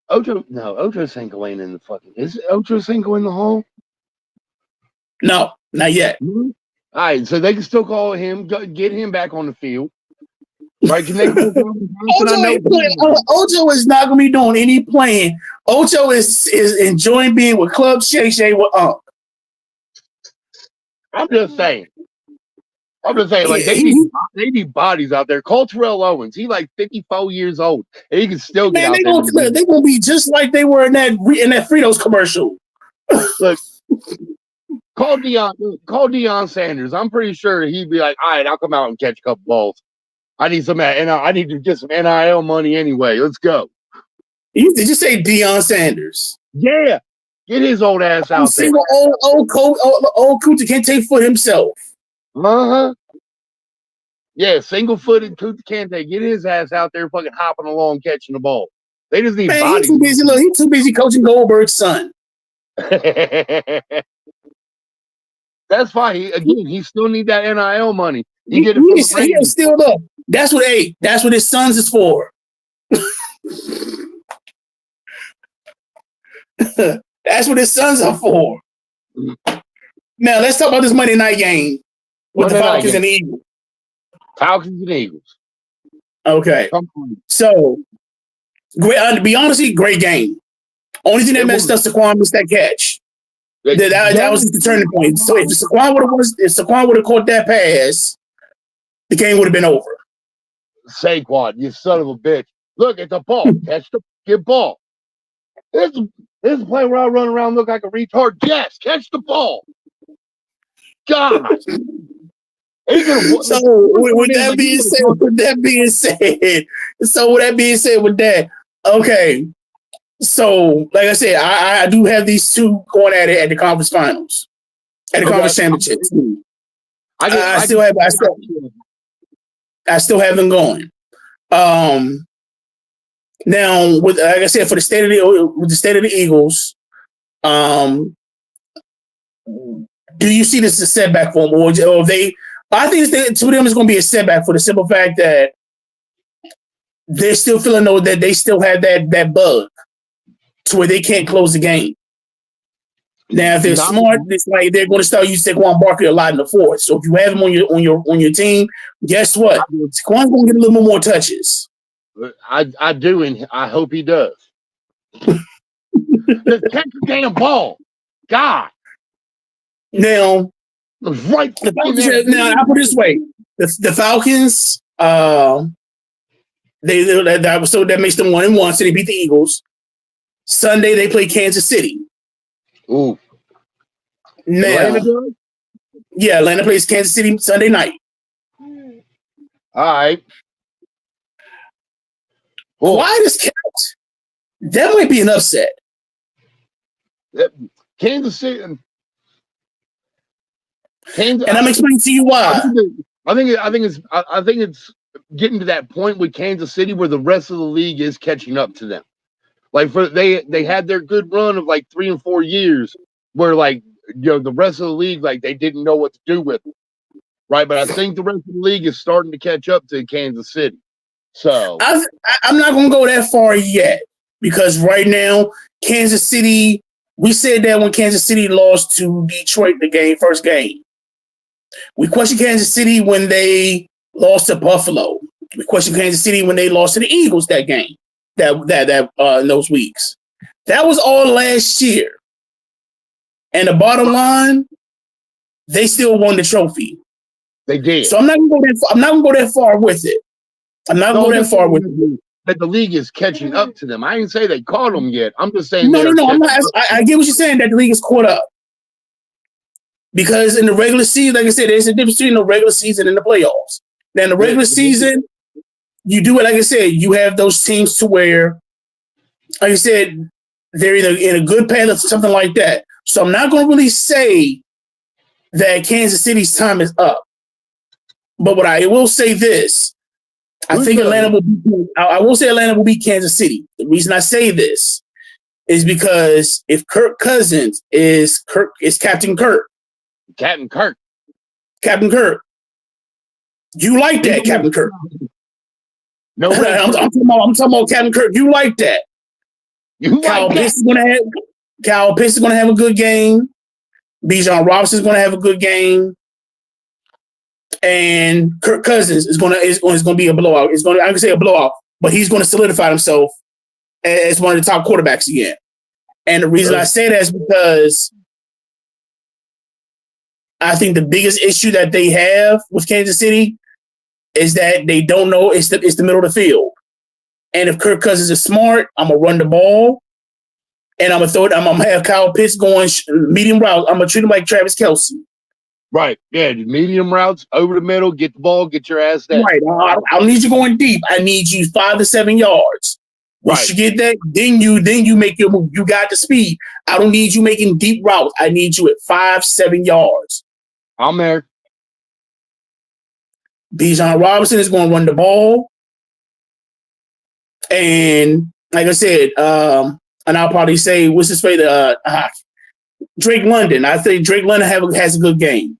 Ocho Cinco ain't in the fucking. Is Ocho Cinco in the hall? No, not yet. Mm-hmm. All right, so they can still call him, get him back on the field. Right? Can they Ocho is not going to be doing any playing. Ocho is enjoying being with Club Shay with Unc. I'm just saying, like they need bodies out there. Call Terrell Owens. He like 54 years old, and he can still get out there. They're gonna be just like they were in that Fritos commercial. Look, call Deion Sanders. I'm pretty sure he'd be like, all right, I'll come out and catch a couple balls. I need to get some NIL money anyway. Let's go. Did you say Deion Sanders? Yeah. Get his old ass out there. Single old Kunta Kinte for himself. Uh-huh. Yeah, single-footed Kunta Kinte. Get his ass out there fucking hopping along catching the ball. They just need bodies. He's too busy. Look, he's too busy coaching Goldberg's son. That's fine. He still need that NIL money. He still up. That's what his sons is for. That's what his sons are for. Now let's talk about this Monday night game with the Falcons and the Eagles. Falcons and Eagles. Okay. So, great. To be honest, great game. Only thing that messed up Saquon was that catch. That was the turning point. So if Saquon would have caught that pass, the game would have been over. Saquon, you son of a bitch! Look at the ball. Catch the get ball. This is a play where I run around look like a retard. Yes, catch the ball. God. So with that being said, okay. So, like I said, I do have these two going at it at the conference finals, at the conference championships. I still have them going. Now, with like I said, for the state of the Eagles, do you see this as a setback for them, or they? I think to them it's going to be a setback for the simple fact that they're still feeling that they still have that bug to where they can't close the game. Now, if they're smart, it's like they're going to start using Saquon Barkley a lot in the fourth. So if you have him on your team, guess what? Saquon's going to get a little more touches. I do, and I hope he does. Just catch the damn ball, God. Now, right. Now I put it this way: the Falcons, that makes them 1-1, so they beat the Eagles. Sunday they play Kansas City. Ooh. Now, Atlanta plays Kansas City Sunday night. All right. Why does that might be an upset? Kansas City. And I'm explaining to you why. I think it's getting to that point with Kansas City where the rest of the league is catching up to them. Like they had their good run of like 3 and 4 years where the rest of the league they didn't know what to do with it, right? But I think the rest of the league is starting to catch up to Kansas City. So I'm not going to go that far yet because right now Kansas City. We said that when Kansas City lost to Detroit first game. We questioned Kansas City when they lost to Buffalo. We questioned Kansas City when they lost to the Eagles that game, in those weeks. That was all last year. And the bottom line, they still won the trophy. They did. So I'm not going to go that far with it. That the league is catching up to them. I didn't say they caught them yet. I'm just saying. No. I'm not. I get what you're saying. That the league is caught up. Because in the regular season, like I said, there's a difference between the regular season and the playoffs. Now, in the regular season, you do it, like I said, you have those teams to where, like I said, they're either in a good path or something like that. So I'm not going to really say that Kansas City's time is up. But what I will say this, I think Atlanta will beat Kansas City. The reason I say this is because if Kirk Cousins is Captain Kirk. You like that, Captain Kirk? No, I'm talking about Captain Kirk. You like that? Kyle Pitts is going to have a good game. Bijan Robinson is going to have a good game, and Kirk Cousins is going to be a blowout. I'm going to say a blowout, but he's going to solidify himself as one of the top quarterbacks again. And the reason I say that is because I think the biggest issue that they have with Kansas City is that they don't know it's the middle of the field. And if Kirk Cousins is smart, I'm gonna run the ball, and I'm gonna have Kyle Pitts going medium route. I'm gonna treat him like Travis Kelce. Right. Yeah. Medium routes over the middle. Get the ball. Get your ass down. Right. I don't need you going deep. I need you 5 to 7 yards. Once you get that, then you make your move. You got the speed. I don't need you making deep routes. I need you at 5-7 yards. I'm there. Bijan Robinson is going to run the ball. And like I said, and I'll probably say, what's his face? Drake London. I think Drake London has a good game.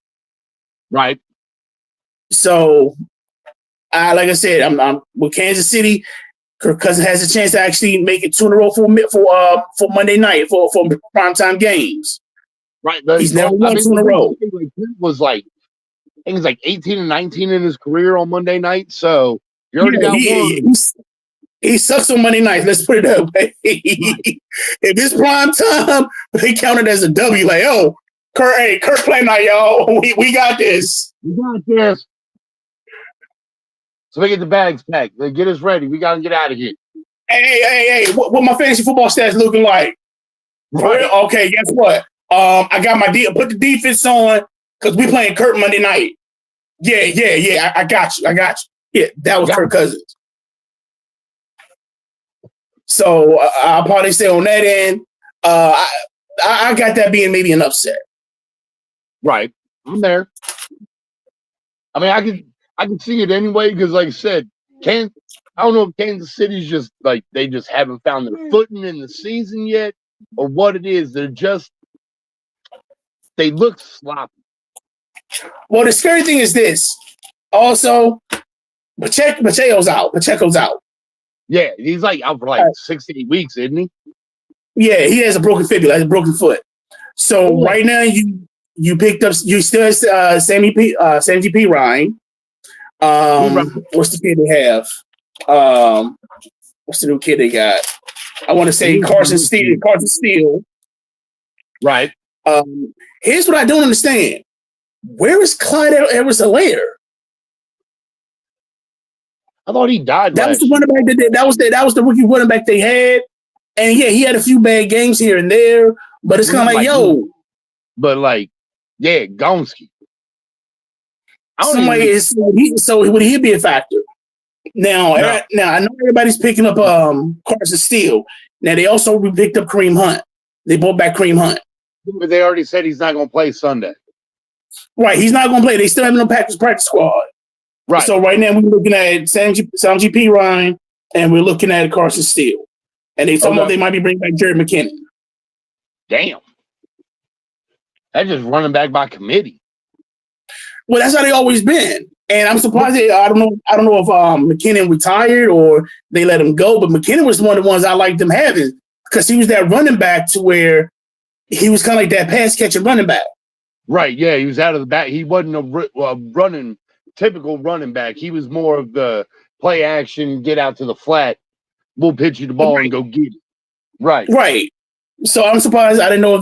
Right. So, like I said, I'm with Kansas City. Kirk Cousins has a chance to actually make it 2 in a row for Monday night for primetime games. Right. He's never won 2 in a row. I think it was like 18 and 19 in his career on Monday night. So you already got one. He sucks on Monday nights. Let's put it that way. If it's prime time, they count it as a W. Like, oh, Kirk play night, y'all. We got this. We got this. So we get the bags packed. They get us ready. We got to get out of here. Hey. What my fantasy football stats looking like? Right. Okay, guess what? I got put the defense on because we playing Kirk Monday night. Yeah. I got you. Yeah, that was Kirk Cousins. So I'll probably say on that end, I got that being maybe an upset. Right. I'm there. I mean, I can see it anyway because, like I said, I don't know if Kansas City's just like they just haven't found their footing in the season yet, or what it is. They look sloppy. Well, the scary thing is this. Also, Pacheco's out. Yeah, he's like out for like 6 to 8 weeks, isn't he? Yeah, he has a broken fibula, has a broken foot. So right now you picked up. You still have Sammy P. Ryan. What's the kid they have? What's the new kid they got? I want to say Carson Steele. Right. Here's what I don't understand. Where is Clyde Edwards-Helaire? I thought he died. That was the running back that was the rookie running back they had. And yeah, he had a few bad games here and there, but it's kind of like, yo. But like, yeah, Gonski. So would he be a factor? Now I know everybody's picking up Carson Steele. Now they also picked up Kareem Hunt. They brought back Kareem Hunt. But they already said he's not going to play Sunday. Right, he's not going to play. They still have no practice squad. Right. So right now we're looking at Samji P. Ryan and we're looking at Carson Steele. And they told me they might be bringing back Jerry McKinnon. Damn. That's just running back by committee. Well, that's how they always been. And I'm surprised I don't know if McKinnon retired or they let him go, but McKinnon was one of the ones I liked them having because he was that running back to where he was kind of like that pass catching running back. Right. Yeah, he was out of the back. He wasn't a typical running back. He was more of the play action, get out to the flat, we'll pitch you the ball and go get it. Right. Right. So I'm surprised. I didn't know if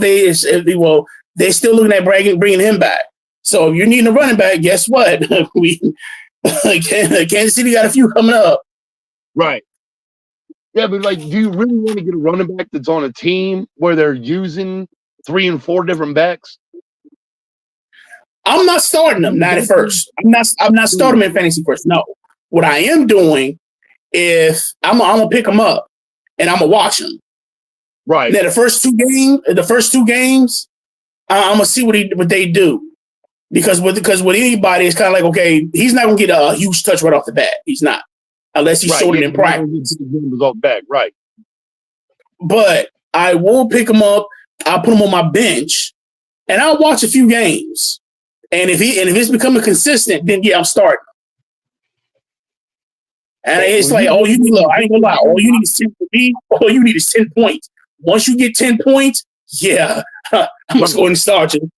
they're still looking at bringing him back. So if you're needing a running back, guess what? Kansas City got a few coming up. Right. Yeah, but like, do you really want to get a running back that's on a team where they're using 3 and 4 different backs? I'm not starting them, not at first. I'm not starting them in fantasy first. No. What I am doing is I'm gonna pick them up and I'm gonna watch them. Right. Now the first two games, I'm gonna see what they do. Because with anybody, it's kind of like, okay, he's not gonna get a huge touch right off the bat. He's not, unless he's showed it in practice. Back, right. But I will pick him up. I'll put him on my bench, and I'll watch a few games. And if it's becoming consistent, then yeah, I'm starting. And it's like, I ain't gonna lie. All you need is 10 points. Once you get 10 points, yeah, I'm gonna go and start you.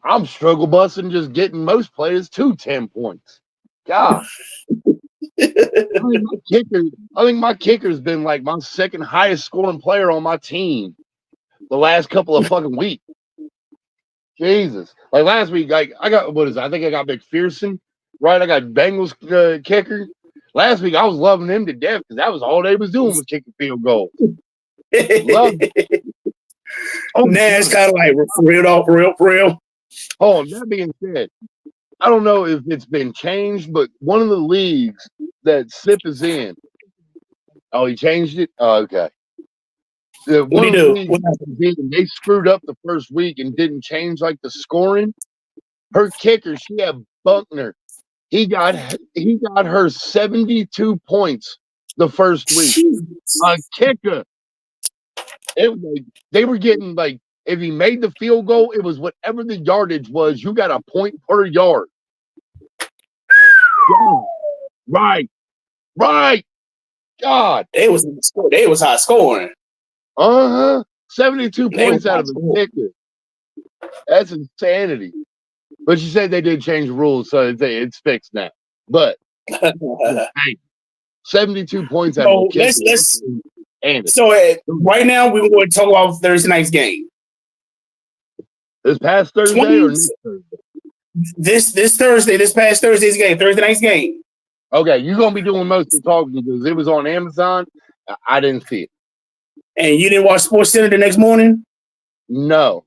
I'm struggle busting just getting most players to 10 points. Gosh. I think my kicker's been like my second highest scoring player on my team the last couple of fucking weeks. Jesus. Like last week, like I got I think I got McPherson, right? I got Bengals kicker. Last week I was loving him to death because that was all they was doing was kicking field goal. Loved it. Now it's kind of like for real. Oh, that being said, I don't know if it's been changed, but one of the leagues that SIP is in. Oh, he changed it? Oh, okay. One of the leagues, they screwed up the first week and didn't change like the scoring. Her kicker, she had Buckner. He got her 72 points the first week. A kicker. They were getting like, if he made the field goal, it was whatever the yardage was. You got a point per yard. Yeah. Right. God. They was high scoring. 72 points out of a kicker. That's insanity. But you said they did change the rules, so it's fixed now. But hey, 72 points out of a kicker. So right now we're going to talk about Thursday night's game. This past Thursday or next Thursday? This past Thursday's game, Thursday night's game. Okay, you're gonna be doing most of the talking because it was on Amazon. I didn't see it. And you didn't watch Sports Center the next morning? No.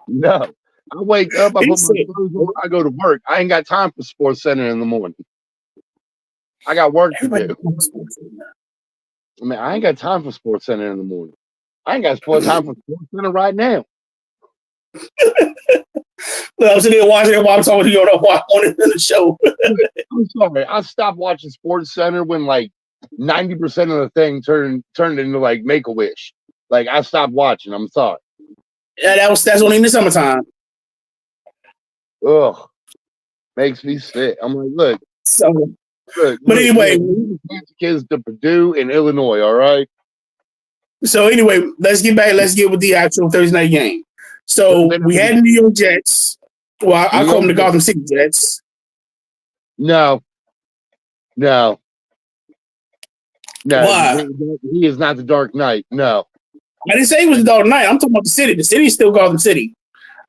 No. I wake up, I put my clothes on, I go to work. I ain't got time for Sports Center in the morning. I got work to do. I mean, I ain't got time for Sports Center in the morning. I ain't got time for Sports Center right now. Well, I was sitting there watching it while I'm talking to you on the show. I'm sorry. I stopped watching Sports Center when like 90% of the thing turned into like Make-A-Wish. Like I stopped watching. I'm sorry. Yeah, that's only in the summertime. Ugh. Makes me sick. I'm like, look. But anyway, kids to Purdue and Illinois, all right? So anyway, let's get with the actual Thursday night game. So we had the New York Jets. Well, I call them the Gotham City Jets. No. Why? He is not the Dark Knight. No. I didn't say he was the Dark Knight. I'm talking about the city. The city is still Gotham City.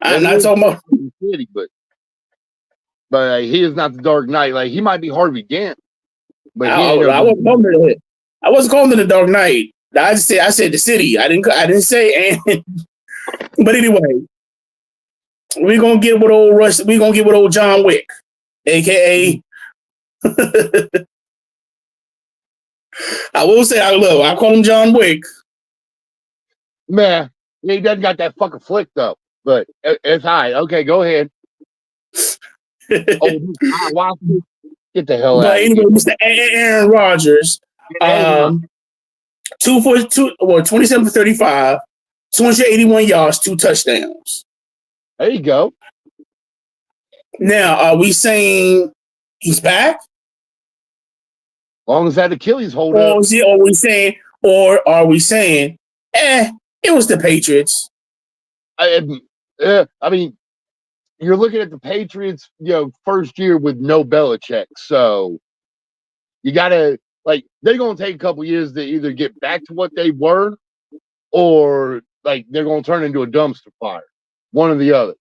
I'm not talking about the city, but he is not the Dark Knight. Like he might be Harvey Dent, but I wasn't calling him the Dark Knight. I said the city. I didn't say and. But anyway, we're gonna get with old Rush. We're gonna get with old John Wick, aka. I will say I call him John Wick. Man, he doesn't got that fucking flick though. But it's all right. Okay, go ahead. Get the hell out of here. Anyway, Mr. Aaron Rodgers, 27 for 35, 281 yards, 2 touchdowns. There you go. Now, are we saying he's back? As long as that Achilles hold up. Or are we saying, it was the Patriots? I mean, you're looking at the Patriots, first year with no Belichick. So you got to, they're going to take a couple years to either get back to what they were or, they're going to turn into a dumpster fire. One or the other.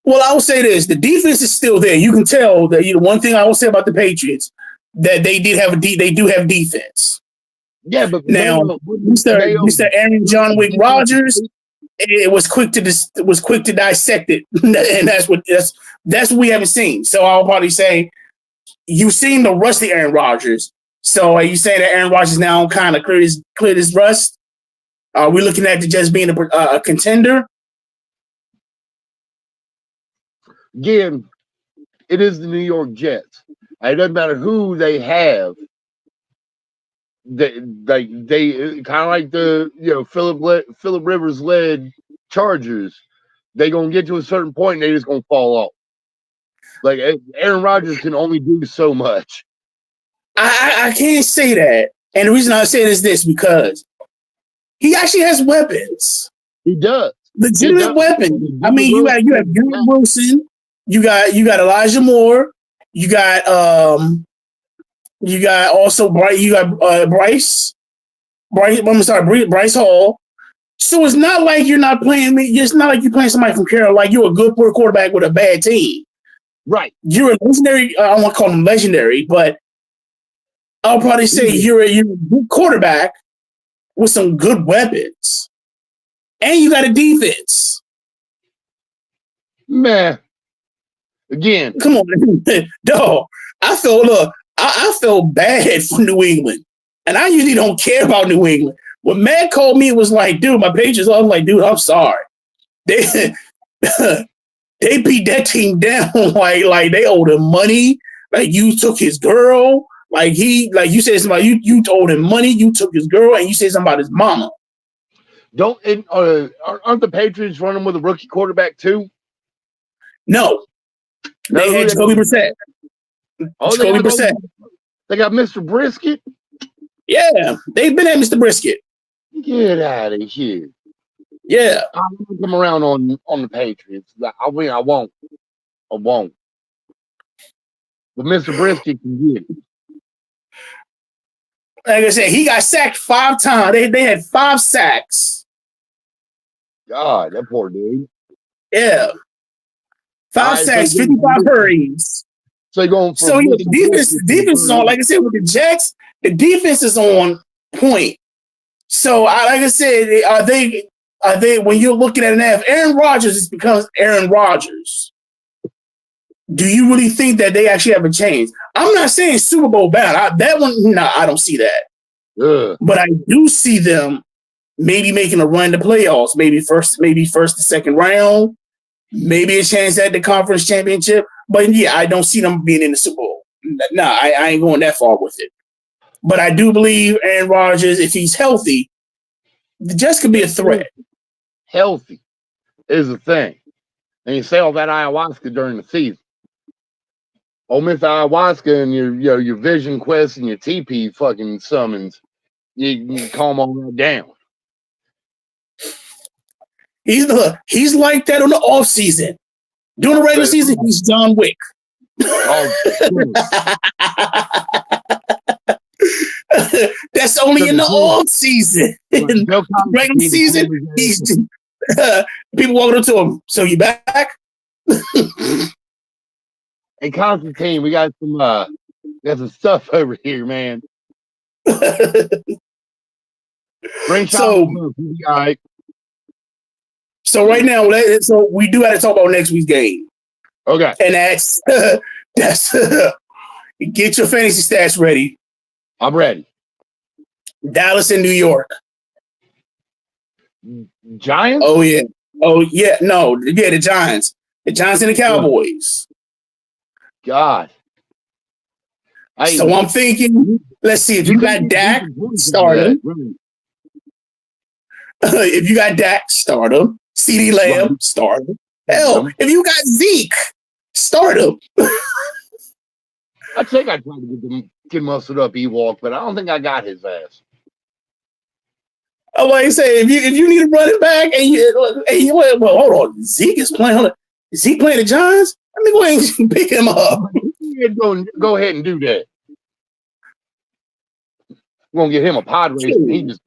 Well, I will say this. The defense is still there. You can tell that, one thing I will say about the Patriots, that they do have defense. Yeah, but now, Mr. Aaron John Wick Rodgers, it was quick to dissect it, and that's what we haven't seen. So I'll probably say you've seen the rusty Aaron Rodgers. So are you saying that Aaron Rodgers now kind of cleared his rust? Are we looking at the Jets being a contender? Again, it is the New York Jets. It doesn't matter who they have. They kind of like the Phillip Rivers led Chargers. They gonna get to a certain point and they just gonna fall off. Like Aaron Rodgers can only do so much. I can't say that, and the reason I say it is this because he actually has weapons. He does. Legitimate weapons. I mean, you have Garrett Wilson. You got Elijah Moore. You got also Bryce. Bryce Hall. So it's not like you're not playing me. It's not like you're playing somebody from Carolina. Like you're a good quarterback with a bad team. Right. You're a legendary. I don't want to call him legendary, but I'll probably say you're a good quarterback with some good weapons, and you got a defense. Man, Again. Come on, dog. I felt bad for New England. And I usually don't care about New England. When Matt called me, it was like, dude, my page is off. I'm like, dude, I'm sorry. They they beat that team down like they owed him money. Like you took his girl. Like you said somebody, you owed him money, you took his girl, and you said something about his mama. Aren't the Patriots running with a rookie quarterback too? No. They had Jacoby Brissett. Jacoby Brissett. They got Mr. Brisket? Yeah, they've been at Mr. Brisket. Get out of here. Yeah. I won't come around on the Patriots. I won't. But Mr. Brisket can get it. Like I said, he got sacked 5 times. They had 5 sacks. God, that poor dude. Yeah. 5 sacks, 55 hurries. So you're going for the defense is on, like I said, with the Jets, the defense is on point. So like I said, are they when you're looking at if Aaron Rodgers is becomes Aaron Rodgers, do you really think that they actually have a chance? I'm not saying Super Bowl bound. I don't see that. But I do see them maybe making a run to playoffs, maybe first to second round, maybe a chance at the conference championship. But yeah, I don't see them being in the Super Bowl. No, I ain't going that far with it. But I do believe Aaron Rodgers, if he's healthy, the Jets could be a threat. Healthy is the thing. And you say all that ayahuasca during the season. Ole Miss ayahuasca and your Vision Quest and your TP fucking summons, you calm all that down. He's like that on the off season. During the regular season, he's John Wick. That's only in the off season. In regular season, he's people walking up to him. So you back? Hey Constantine, we got some stuff over here, man. Bring all right. So right now, we do have to talk about next week's game. Okay. And that's get your fantasy stats ready. I'm ready. Dallas and New York. Giants? Oh yeah. No, yeah, the Giants. The Giants and the Cowboys. God. So I'm thinking, let's see, if you got Dak, start him. If you got Dak, start him. CeeDee Lamb, start him. Hell, if you got Zeke, start him. I think I tried to get muscled up Ewok, but I don't think I got his ass. Oh, like I say, if you need a running back and you well, hold on, Zeke is playing. Is he playing the Giants? Let me go ahead and pick him up. Go ahead and do that. We're gonna get him a pod race, and he just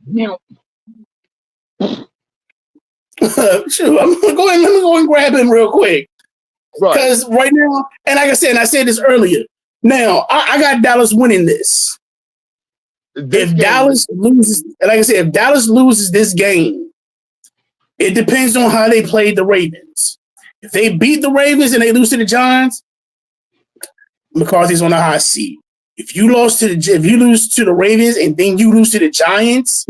Sure, I'm gonna go ahead. Let me go and grab him real quick. Because right now, and like I said, and I said this earlier. Now I got Dallas winning this. If Dallas loses, like I said, if Dallas loses this game, it depends on how they played the Ravens. If they beat the Ravens and they lose to the Giants, McCarthy's on the hot seat. If you lose to the Ravens and then you lose to the Giants,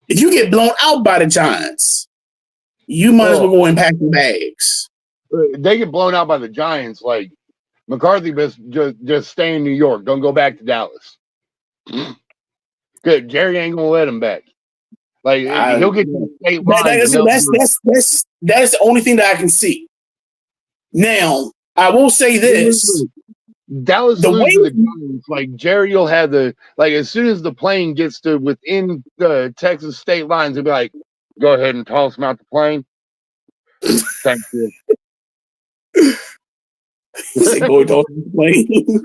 if you get blown out by the Giants, you might as well go and pack the bags. They get blown out by the Giants. Like McCarthy just stay in New York. Don't go back to Dallas. Good. Jerry ain't gonna let him back. Like he'll get to the state line. That's the only thing that I can see. Now, I will say this. Dallas loses the Giants. Like Jerry will have as soon as the plane gets to within the Texas state lines, he'll be like, go ahead and toss him out the plane. Thank you. Go toss him the plane.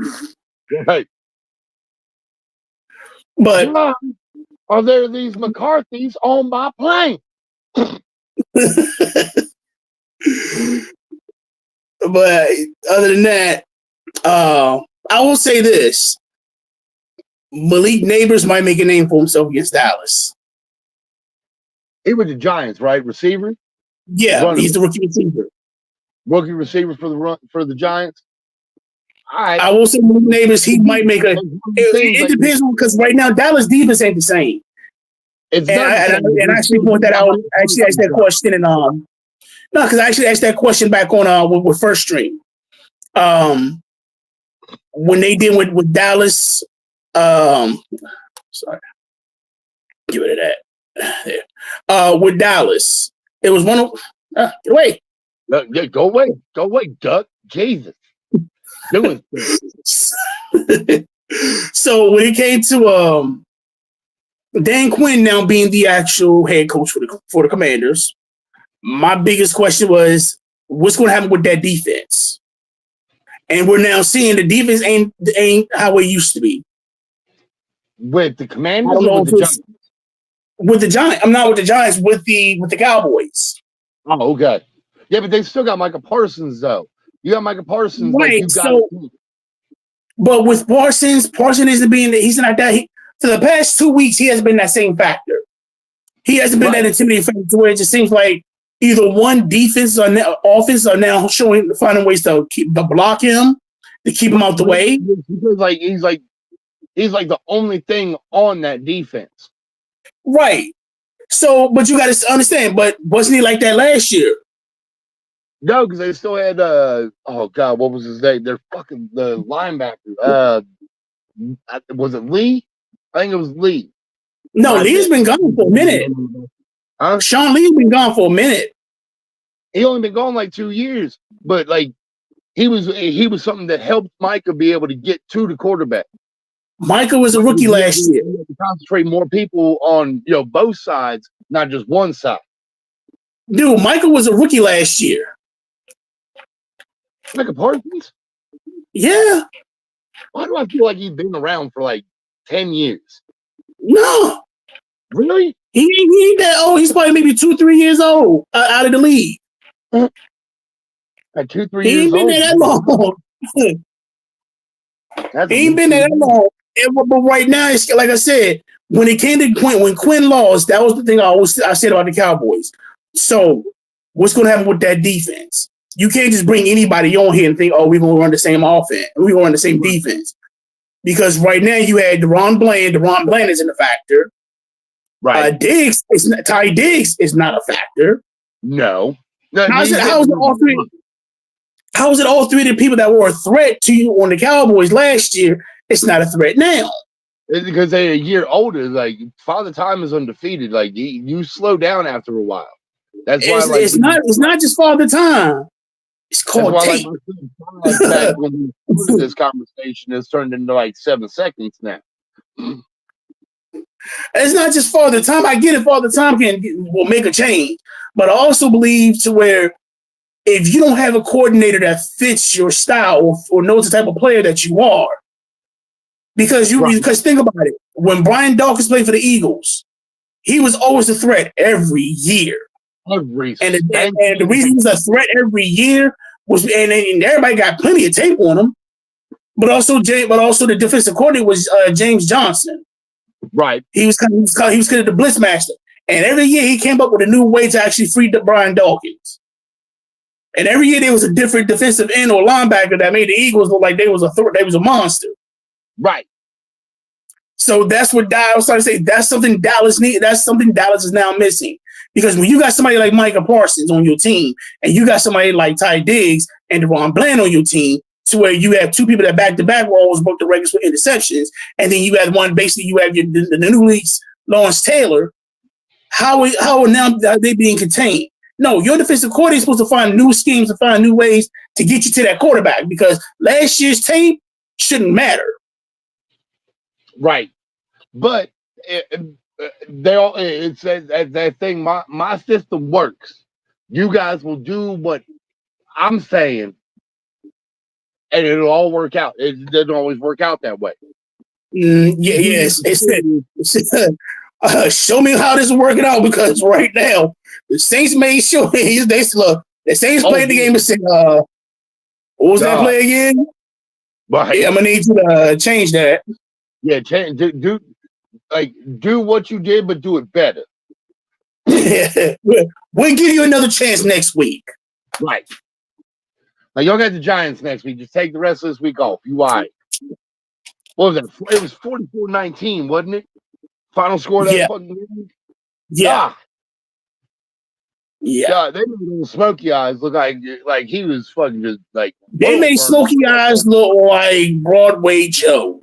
Right. But are there these McCarthys on my plane? But other than that, I will say this. Malik Neighbors might make a name for himself against Dallas. He was the Giants, right? Receiver? Yeah, he's the rookie receiver. rookie receiver for the Giants. I will say neighbors. He might make a. It depends on because right now Dallas defense ain't the same. And I actually point that out. I actually asked that question and no, because I actually asked that question back on with First Stream. When they did with Dallas, sorry, give it to that. There. With Dallas, it was one of get away. Go away, Duck. Jesus. Doing So when it came to Dan Quinn now being the actual head coach for the Commanders, my biggest question was, what's going to happen with that defense? And we're now seeing the defense ain't how it used to be. With the Commanders or with the Giants? With the Giants. I'm not with the Giants, with the Cowboys. Oh, okay. Yeah, but they still got Micah Parsons, though. You got Micah Parsons. Right. But with Parsons isn't being, he's not that. For the past 2 weeks, he hasn't been that same factor. He hasn't been that intimidating factor to where it just seems like either one defense or offense are now finding ways to block him, to keep him out the way. He's like the only thing on that defense. Right. So, but you got to understand, but wasn't he like that last year? No, because they still had oh God, what was his name? They're fucking the linebacker. Was it Lee? I think it was Lee. No, Lee's been gone for a minute. Huh? Sean Lee's been gone for a minute. He only been gone like 2 years, but like he was something that helped Micah be able to get to the quarterback. Micah was a rookie last year. To concentrate more people on both sides, not just one side. Dude, Micah was a rookie last year. Micah Parsons? Yeah. Why do I feel like he's been around for like 10 years? No. Really? He ain't that old. He's probably maybe 2-3 years old out of the league. At 2-3 years old? He ain't been there that long. He ain't been there that long. But right now, it's like I said, when it came to Quinn, when Quinn lost, that was the thing I said about the Cowboys. So what's going to happen with that defense? You can't just bring anybody on here and think, oh, we're going to run the same offense. We're going to run the same defense. Because right now you had Deron Bland. Deron Bland isn't a factor. Right. Ty Diggs is not a factor. No. How is it all three of the people that were a threat to you on the Cowboys last year, it's not a threat now? It's because they're a year older. Like, Father Time is undefeated. Like, you slow down after a while. That's why it's not just Father Time. It's called tape. Back when we started this conversation, it's turned into like 7 seconds now. It's not just Father Time. I get it. Father Time will make a change, but I also believe to where if you don't have a coordinator that fits your style or knows the type of player that you are, because think about it, when Brian Dawkins played for the Eagles, he was always a threat every year. And the reason he was a threat every year was, and everybody got plenty of tape on him, but also the defensive coordinator was James Johnson. Right. He was kind of the blitz master, and every year he came up with a new way to actually free Brian Dawkins. And every year there was a different defensive end or linebacker that made the Eagles look like they was a monster. Right. So that's what I was trying to say. That's something Dallas needs. That's something Dallas is now missing. Because when you got somebody like Micah Parsons on your team, and you got somebody like Ty Diggs and Deron Bland on your team, to where you have two people that back-to-back will always broke the records for interceptions, and then you have one, basically you have the new league's Lawrence Taylor, how are now they being contained? No, your defensive coordinator is supposed to find new schemes and find new ways to get you to that quarterback, because last year's tape shouldn't matter. Right. But it says that thing, my system works. You guys will do what I'm saying, and it'll all work out. It doesn't always work out that way. Yes. Show me how this is working out, because right now the Saints made sure the Saints played the game and said, what was that play again? Right. Yeah, I'm gonna need you to change that. Yeah, do what you did, but do it better. We'll give you another chance next week. Right. Like, y'all got the Giants next week. Just take the rest of this week off. You all right? What was that? It was 44-19, wasn't it? Final score of that fucking game? Yeah. Yeah. God, they made Smokey Eyes look like he was fucking just like. They made Smokey Eyes look like Broadway Joe.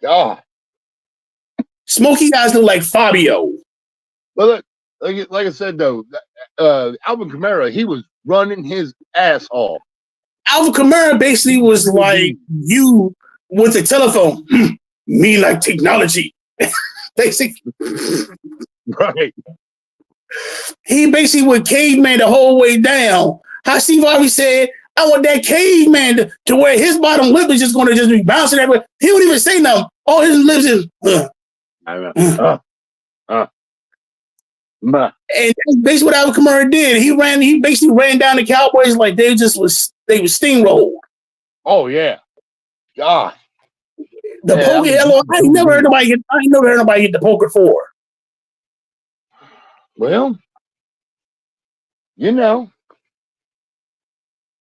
God. Smokey Eyes look like Fabio. Well, look, like I said, though, Alvin Kamara, he was running his ass off. Alvin Kamara basically was like you with the telephone. Me like technology. Basically. Right. He basically went caveman the whole way down. How Steve Harvey said, I want that caveman to where his bottom lip is just going to just be bouncing everywhere. He don't even say nothing. All his lips is. And that's basically what Alvin Kamara did. He basically ran down the Cowboys like they was steamrolled. Oh yeah. God. The poker. I ain't never heard nobody get the poker 4. Well, you know,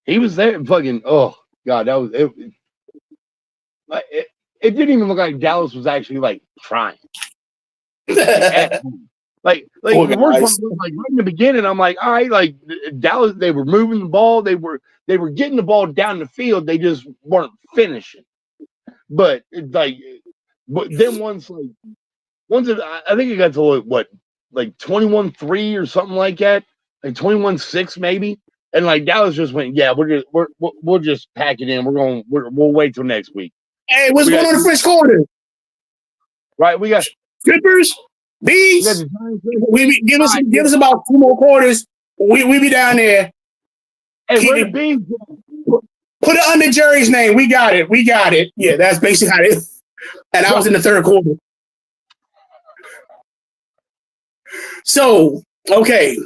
he was there fucking. Oh God, that was it. It didn't even look like Dallas was actually like trying. Like the worst part was like right in the beginning. I'm like, all right, like Dallas, they were moving the ball, they were getting the ball down the field, they just weren't finishing. But then once I think it got to what like 21-3 or something like that, like 21-6 maybe, and like Dallas just went, yeah, we'll just pack it in. We'll wait till next week. Hey, what's going on in the first quarter? Right, we got strippers. Bees, give us about 2 more quarters. We be down there. Hey, where the bees? Put it under Jerry's name. We got it. Yeah, that's basically how it is. And I was in the third quarter. So, okay.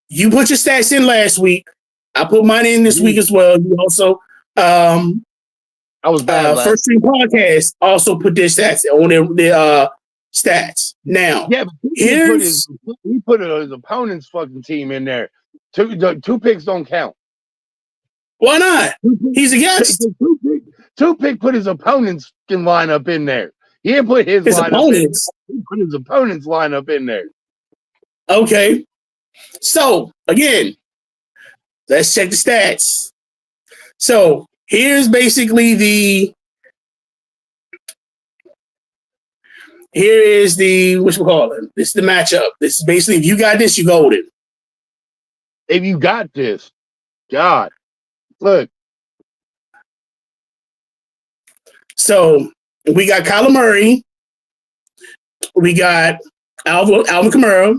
You put your stats in last week. I put mine in this week as well. You also I was bad. First Stream Podcast also put their stats on their stats. Now, yeah, but he put his opponent's fucking team in there. 2 picks don't count. Why not? He's a guest. 2 pick put his opponent's lineup in there. He didn't put his lineup in. He put his opponent's lineup in there. Okay. So again, let's check the stats. So here's basically Here is the whatchamacallit. This is the matchup. This is basically if you got this, you golden. If you got this, God, look. So we got Kyler Murray. We got Alvin Kamara.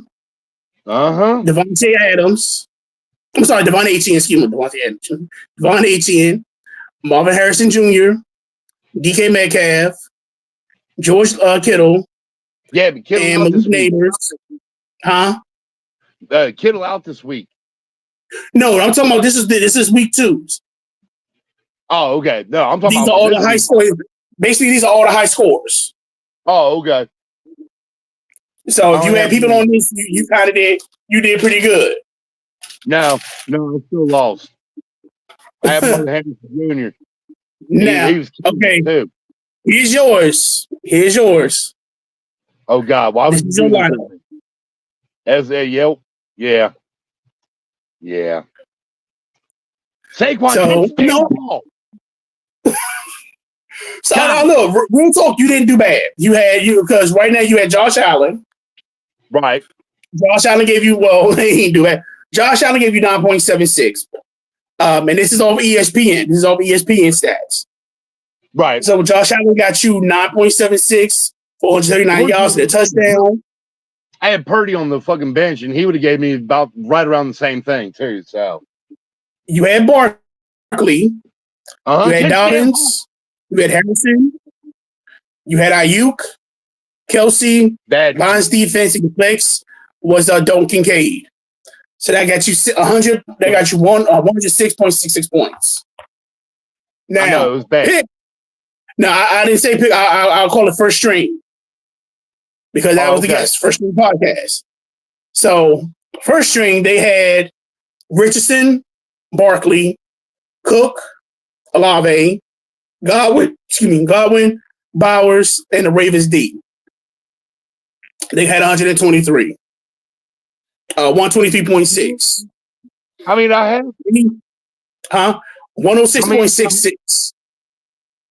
Devontae Adams. I'm sorry, Devon Etienne. Excuse me, Devontae Adams. Devon Etienne. Marvin Harrison Jr. DK Metcalf. George Kittle. Yeah, but Kittle and Malik Neighbors. Huh? Kittle out this week. No, I'm talking about this is week 2. Oh, okay. No, I'm talking these about are all the high scores. Basically, these are all the high scores. Oh, okay. So if you had people on this, you kind of did. You did pretty good. No, I still lost. I have Marvin Harrison Jr. Now, okay. Too. Here's yours. Oh God! Why would you do that? Yeah. Saquon, no. So look, real talk. You didn't do bad. Because right now you had Josh Allen. Right. Josh Allen gave you he didn't do that. Josh Allen gave you 9.76. And this is off ESPN. This is off ESPN stats. Right. So Josh Allen got you 9.76, 439 yards and a touchdown. I had Purdy on the fucking bench, and he would have gave me about right around the same thing too. So you had Barkley, you had Dobbins, you had Harrison, you had Ayuk, Kelsey. Lions defense and flex was Dalton Kincaid. So that got you 100. That got you 106.66 points. Now, I know it was bad. No, I didn't say pick. I'll call it first string because that was the guest first string podcast. So first string, they had Richardson, Barkley, Cook, Olave, Godwin, Bowers, and the Ravens D. They had 123. 123.6. I mean, I have. 106.66.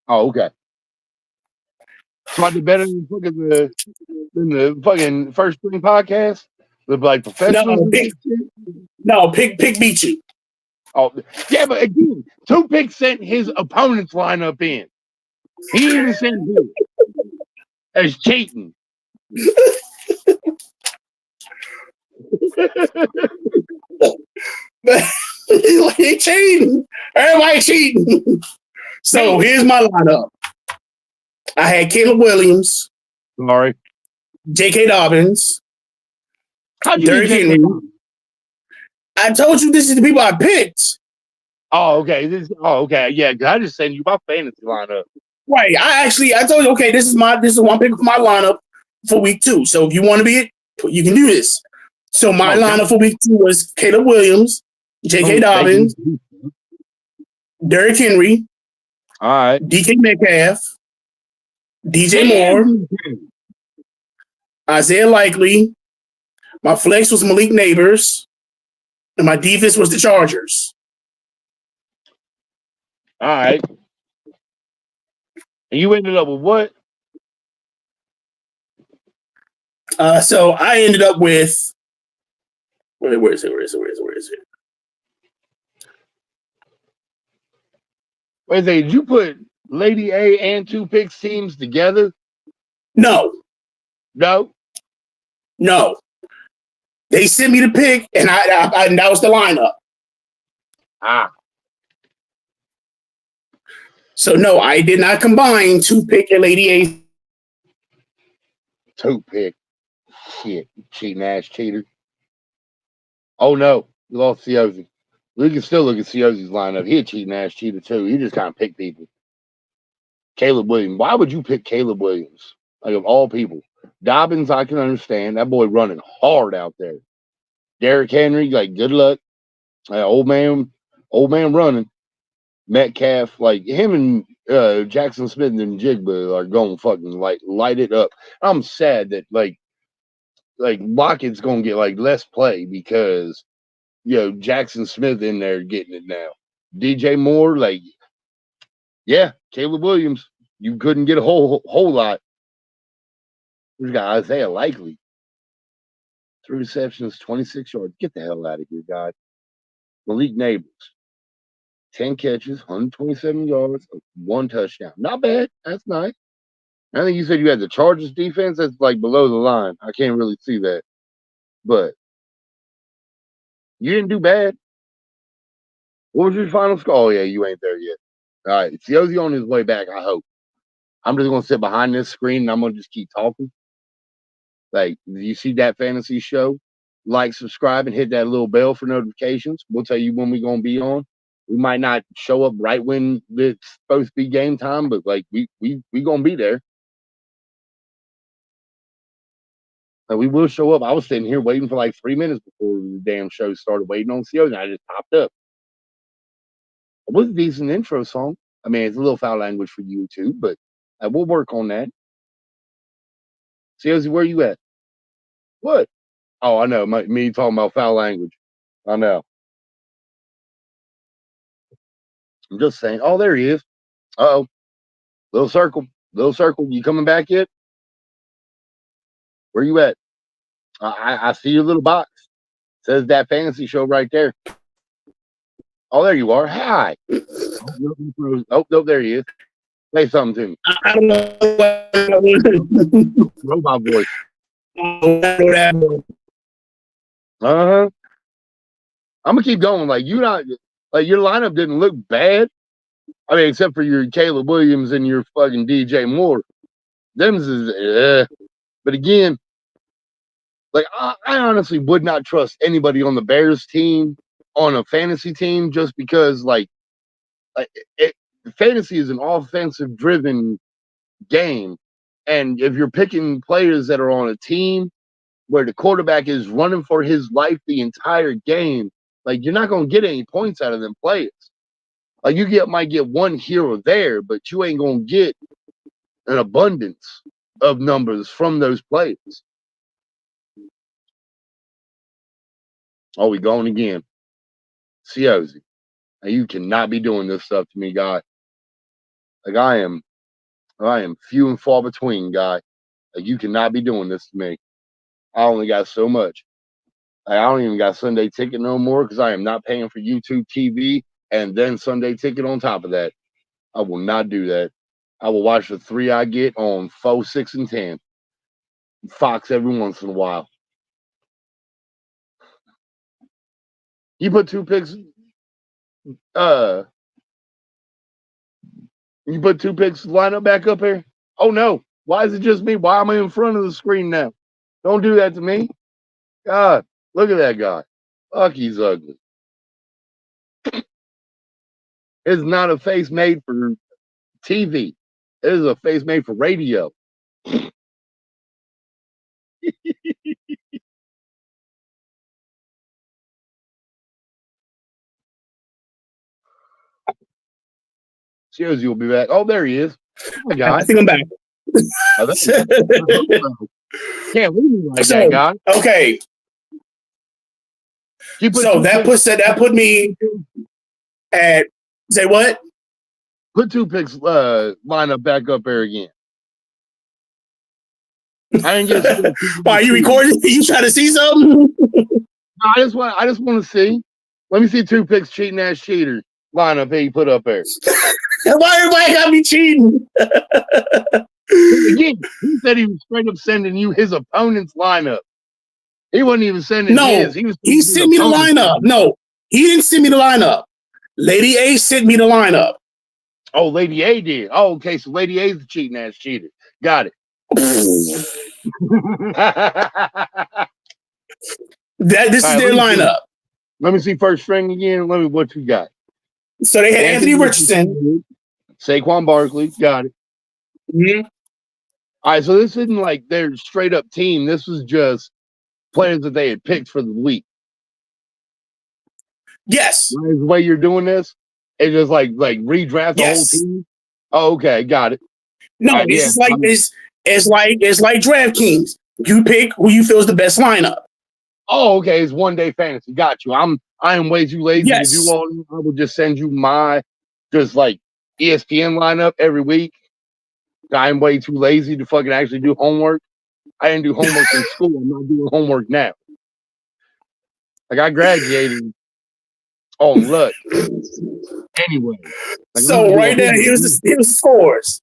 Oh, okay. Might be better than the fucking first string podcast with like professionals. Pick beat you. Oh, yeah, but again, 2 Pick sent his opponent's lineup in. He even sent him as cheating. He cheating. Everybody cheating. So here's my lineup. I had Caleb Williams. Sorry. J.K. Dobbins. Derrick Henry. I told you this is the people I picked. Oh, okay. Okay. Yeah, I just sent you my fantasy lineup. Right. I told you, okay, this is one pick for my lineup for week 2. So if you want to be it, you can do this. So my lineup for week 2 was Caleb Williams, J.K. Dobbins, Derrick Henry, all right, DK Metcalf, DJ Moore, Isaiah Likely. My flex was Malik Neighbors, and my defense was the Chargers. All right. And you ended up with what? So I ended up with where is it? Wait a second, did you put Lady A and 2 Picks teams together? No. They sent me the pick, and and that was the lineup. So no, I did not combine 2 Pick and Lady A. 2 Pick. Shit, cheating ass cheater. Oh no, you lost Ciozy. We can still look at Ciozy's lineup. He a cheating ass cheater too. He just kind of pick people. Caleb Williams. Why would you pick Caleb Williams? Like of all people. Dobbins, I can understand. That boy running hard out there. Derrick Henry, like good luck. Old man running. Metcalf, like him and Jackson Smith and Jigba are going fucking like light it up. I'm sad that like Lockett's gonna get like less play because Jackson Smith in there getting it now. DJ Moore, like Caleb Williams, you couldn't get a whole lot. We got Isaiah Likely. 3 receptions, 26 yards. Get the hell out of here, God. Malik Neighbors. 10 catches, 127 yards, 1 touchdown. Not bad. That's nice. I think you said you had the Chargers defense. That's like below the line. I can't really see that. But you didn't do bad. What was your final score? Oh, yeah, you ain't there yet. All right. Ciozy on his way back, I hope. I'm just going to sit behind this screen and I'm going to just keep talking. Like, you see that fantasy show? Like, subscribe, and hit that little bell for notifications. We'll tell you when we're going to be on. We might not show up right when it's supposed to be game time, but like we gonna be there. Like, we will show up. I was sitting here waiting for like 3 minutes before the damn show started, waiting on CO, and I just popped up. It was a decent intro song. I mean, it's a little foul language for you too, but we'll work on that. COZ, where you at? What? Oh, I know. Me talking about foul language. I know. I'm just saying. Oh, there he is. Uh-oh. Little circle. You coming back yet? Where you at? I see your little box. Says that fantasy show right there. Oh, there you are. Hi. Oh, no, there he is. Say something to me. I don't know. Robot voice. Uh-huh. I'm gonna keep going. Like your lineup didn't look bad. I mean, except for your Caleb Williams and your fucking DJ Moore. Them's is but again, like I honestly would not trust anybody on the Bears team on a fantasy team just because fantasy is an offensive driven game. And if you're picking players that are on a team where the quarterback is running for his life the entire game, Like, you're not going to get any points out of them players. Like, might get one here or there, but you ain't going to get an abundance of numbers from those players. Oh, we going again. Ciozy. Now, you cannot be doing this stuff to me, guy. Like, I am few and far between, guy. Like, you cannot be doing this to me. I only got so much. Like, I don't even got Sunday Ticket no more because I am not paying for YouTube TV and then Sunday Ticket on top of that. I will not do that. I will watch the 3 I get on 4, 6, and 10. Fox every once in a while. You put 2 picks. You put 2 picks lineup back up here. Oh no! Why is it just me? Why am I in front of the screen now? Don't do that to me. God, look at that guy. Fuck, he's ugly. It's not a face made for TV. It is a face made for radio. Ciozy will be back. Oh, there he is. Oh my God. I think I'm back. Can't leave me like that, guy. Okay. So that put me at, say what? Put 2 picks lineup back up there again. I didn't get. Why are you recording? You trying to see something? No, I just want to see. Let me see 2 picks cheating ass cheater lineup he put up there. Why everybody got me cheating? Again, he said he was straight up sending you his opponent's lineup. He wasn't even sending his. He sent me the lineup. No, he didn't send me the lineup. Lady A sent me the lineup. Oh, Lady A did. Oh, okay. So Lady A's the cheating ass cheater. Got it. This is their lineup. Let me see first string again. What you got? So they had Anthony Richardson, Saquon Barkley. Got it. Mm-hmm. All right. So this isn't like their straight up team. This was just players that they had picked for the week. Yes. The way you're doing this, it's just like redraft the whole team. Oh, okay, got it. No, right, it's just like it's like DraftKings. You pick who you feel is the best lineup. Oh, okay. It's 1 day fantasy. Got you. I am way too lazy to do all this. I will just send you my just like ESPN lineup every week. I'm way too lazy to fucking actually do homework. I didn't do homework in school. I'm not doing homework now. Like I graduated on luck. Anyway. So right now, here's the scores.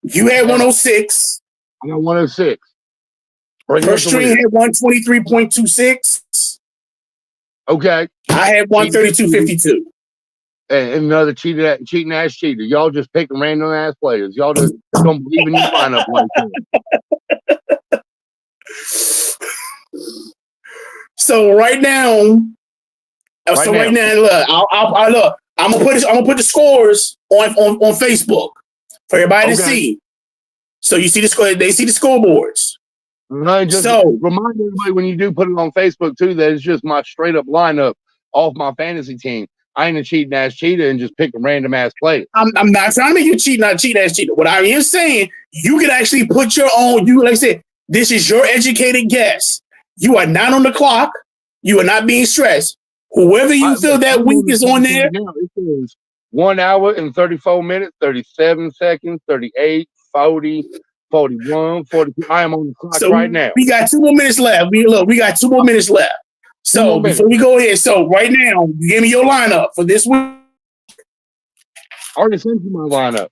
You had 106. I got 106. First string had 123.26. Okay. I had 132.52. And another cheating ass cheater. Y'all just picking random ass players. Y'all just don't believe in your lineup like that. So right now, look, look. I'm gonna put the scores on Facebook for everybody to see. So you see the score. They see the scoreboards. So remind everybody when you do put it on Facebook too that it's just my straight up lineup off my fantasy team. I ain't a cheating ass cheater and just pick a random ass player. I'm not trying to make you cheat, not cheat ass cheater. What I am saying, you can actually put your own. You like I said, this is your educated guess. You are not on the clock. You are not being stressed. Whoever you feel that week is on there. Now, it says 1 hour and 34 minutes, 37 seconds, 38, 40, 41, 42. I am on the clock right now. We got 2 more minutes left. We got 2 more minutes left. So before we go ahead, so right now, give me your lineup for this week. I already sent you my lineup.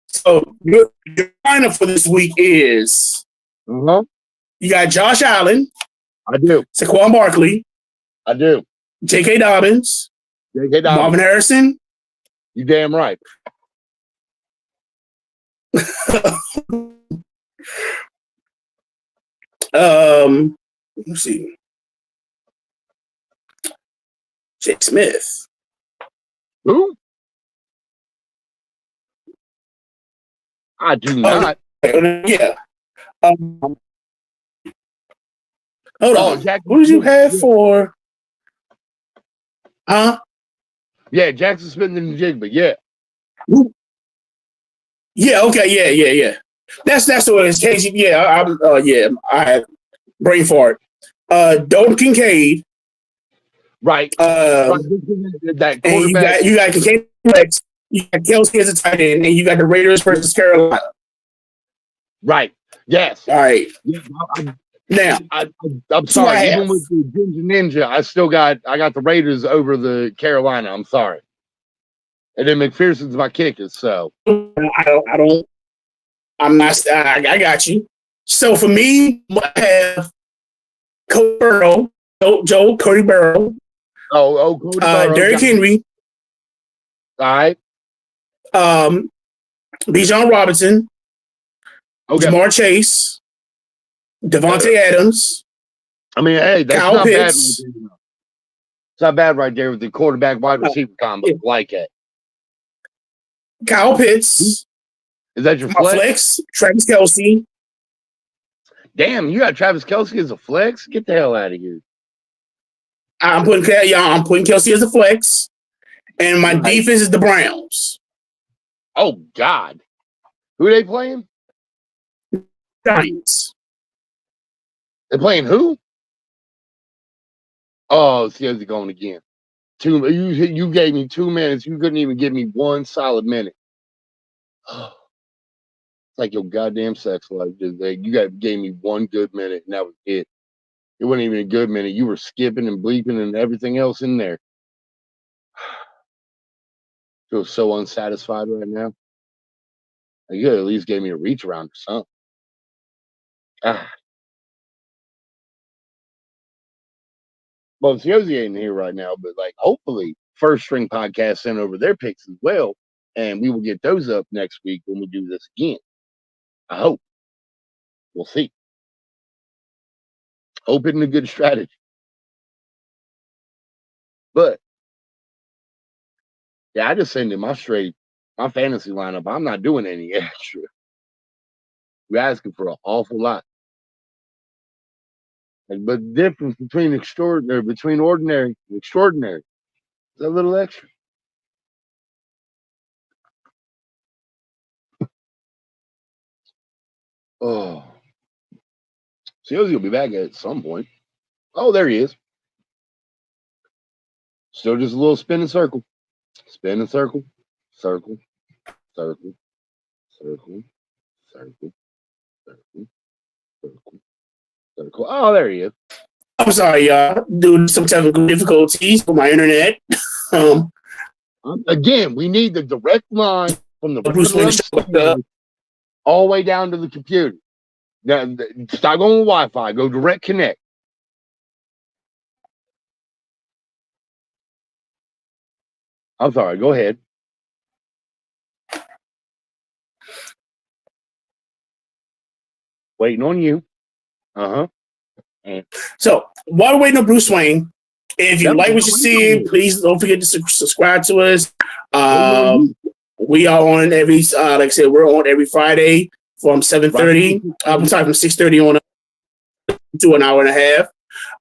So your lineup for this week is you got Josh Allen. I do. Saquon Barkley. I do. J.K. Dobbins. Marvin Harrison. You damn right. Let's see. Jake Smith. Who? I do not. Yeah. Hold on. Jack, who did you have for? Huh? Yeah, Jackson Smith and the Jig, but yeah. Yeah, okay, yeah. That's what it's Casey. Yeah, I had brain fart. Dalton Kincaid. Right. That quarterback. And you got Kincaid flex. You got Kelsey as a tight end, and you got the Raiders versus Carolina. Right. Yes. All right. Now, I'm sorry. Even with the Ginger Ninja, I got the Raiders over the Carolina. I'm sorry. And then McPherson's my kicker. So I got you. So for me, I have Cody Burrow, Cody Burrow. Cody Burrow. Derrick Henry. All right. Bijan Robinson. Okay. Jamar Chase. Devontae Adams. I mean, hey, that's Kyle not Pitts. bad. It's not bad right there with the quarterback wide receiver combo. Yeah. Like it. Kyle Pitts. Is that your flex? Travis Kelce. Damn, you got Travis Kelce as a flex? Get the hell out of here. I'm putting Kelce as a flex. And my defense is the Browns. Oh, God. Who are they playing? Giants. They're playing who? Oh, see, how's it going again? You gave me 2 minutes. You couldn't even give me one solid minute. It's like your goddamn sex life. You gave me 1 good minute, and that was it. It wasn't even a good minute. You were skipping and bleeping and everything else in there. I feel so unsatisfied right now. You could at least gave me a reach around or something. Well, Josie ain't here right now, but hopefully First String Podcast sent over their picks as well, and we will get those up next week when we do this again. I hope. We'll see. Hope isn't a good strategy. But yeah, I just send in my fantasy lineup. I'm not doing any extra. We're asking for an awful lot. But the difference between ordinary and extraordinary is a little extra. Oh. Josie will be back at some point. Oh, there he is. Still just a little spinning circle. Spinning circle. Circle. Circle. Circle. Circle. Circle. Circle. Circle. Oh, there he is. I'm sorry, y'all. Doing some technical difficulties with my internet. Again, we need the direct line from the Bruce Wayne all the way down to the computer. Now, stop going with Wi-Fi. Go direct connect. I'm sorry. Go ahead. Waiting on you. So while we're waiting on Bruce Wayne, if you like what you see, please don't forget to subscribe to us. We are on every, like I said, we're on every Friday from 7:30. I'm sorry, from 6:30 on to an hour and a half.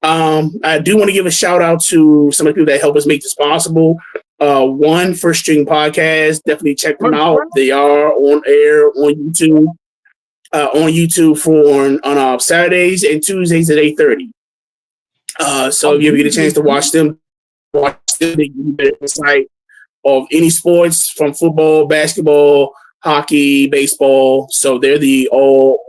I do want to give a shout out to some of the people that help us make this possible. One First String Podcast, definitely check them out. They are on air on YouTube. On YouTube on Saturdays and Tuesdays at 8:30. So if you ever get a chance to watch them, they give you better insight of any sports from football, basketball, hockey, baseball. So they're the all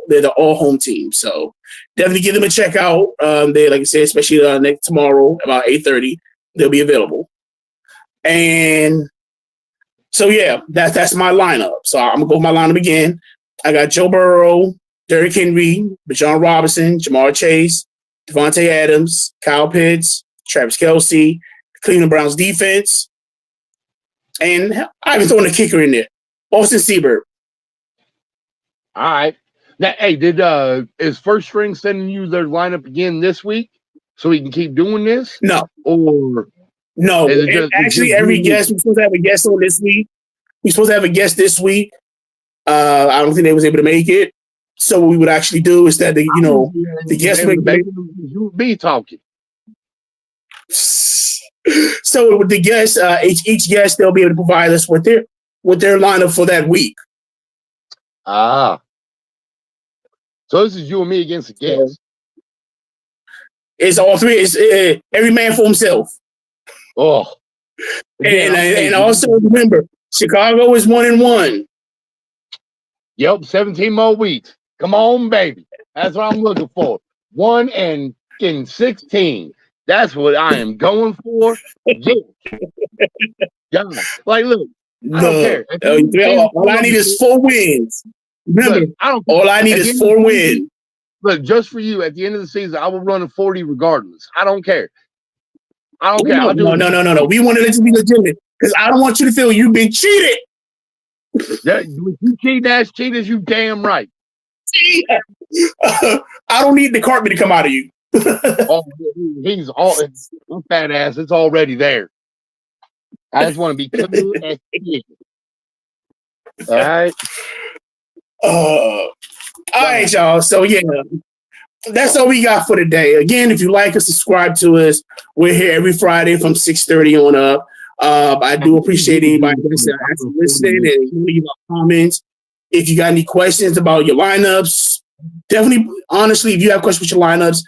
home team. So definitely give them a check out. They, like I said, especially tomorrow about 8:30, they'll be available. And so yeah, that's my lineup. So I'm gonna go with my lineup again. I got Joe Burrow, Derrick Henry, Bijan Robinson, Jamar Chase, Devontae Adams, Kyle Pitts, Travis Kelce, Cleveland Browns defense, and I even throwing a kicker in there, Austin Seabird. All right. Now, hey, is First String sending you their lineup again this week so we can keep doing this? No. Or no. Actually, every guest, we're supposed to have a guest on this week. We're supposed to have a guest this week. I don't think they was able to make it. So what we would actually do is that the guest would be talking. So with the guests, each guest, they'll be able to provide us with their lineup for that week. So this is you and me against the guests. It's all three. It's every man for himself. Oh, and also remember, Chicago is 1-1. Yep, 17 more weeks. Come on, baby. That's what I'm looking for. 1-16. That's what I am going for. Yeah. Like, look, I don't care. All I need is 4 wins. Remember, look, all I need is 4 wins. Look, just for you, at the end of the season, I will run a 40 regardless. I don't care. I don't care. No. We want it to be legitimate because I don't want you to feel you've been cheated. Yeah, you cheat ass cheaters, you damn right. I don't need the carpet to come out of you. He's all fat ass. It's already there. I just want to be cool as shit. All right. All right, y'all. So yeah, that's all we got for today. Again, if you like us, subscribe to us. We're here every Friday from 6:30 on up. I do appreciate anybody that's listening and leave comments. If you got any questions about your lineups, definitely, honestly, if you have questions with your lineups,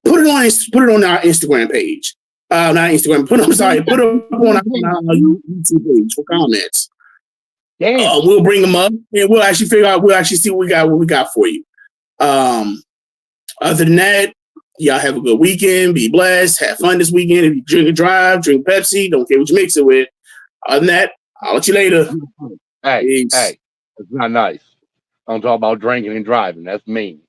put it on our Instagram page. Not Instagram. Put it on our YouTube page for comments. We'll bring them up and we'll actually figure out. We'll actually see what we got for you. Other than that, y'all have a good weekend. Be blessed. Have fun this weekend. If you drink and drive, drink Pepsi. Don't care what you mix it with. Other than that, I'll let you later. Hey, it's not nice. Don't talk about drinking and driving. That's mean.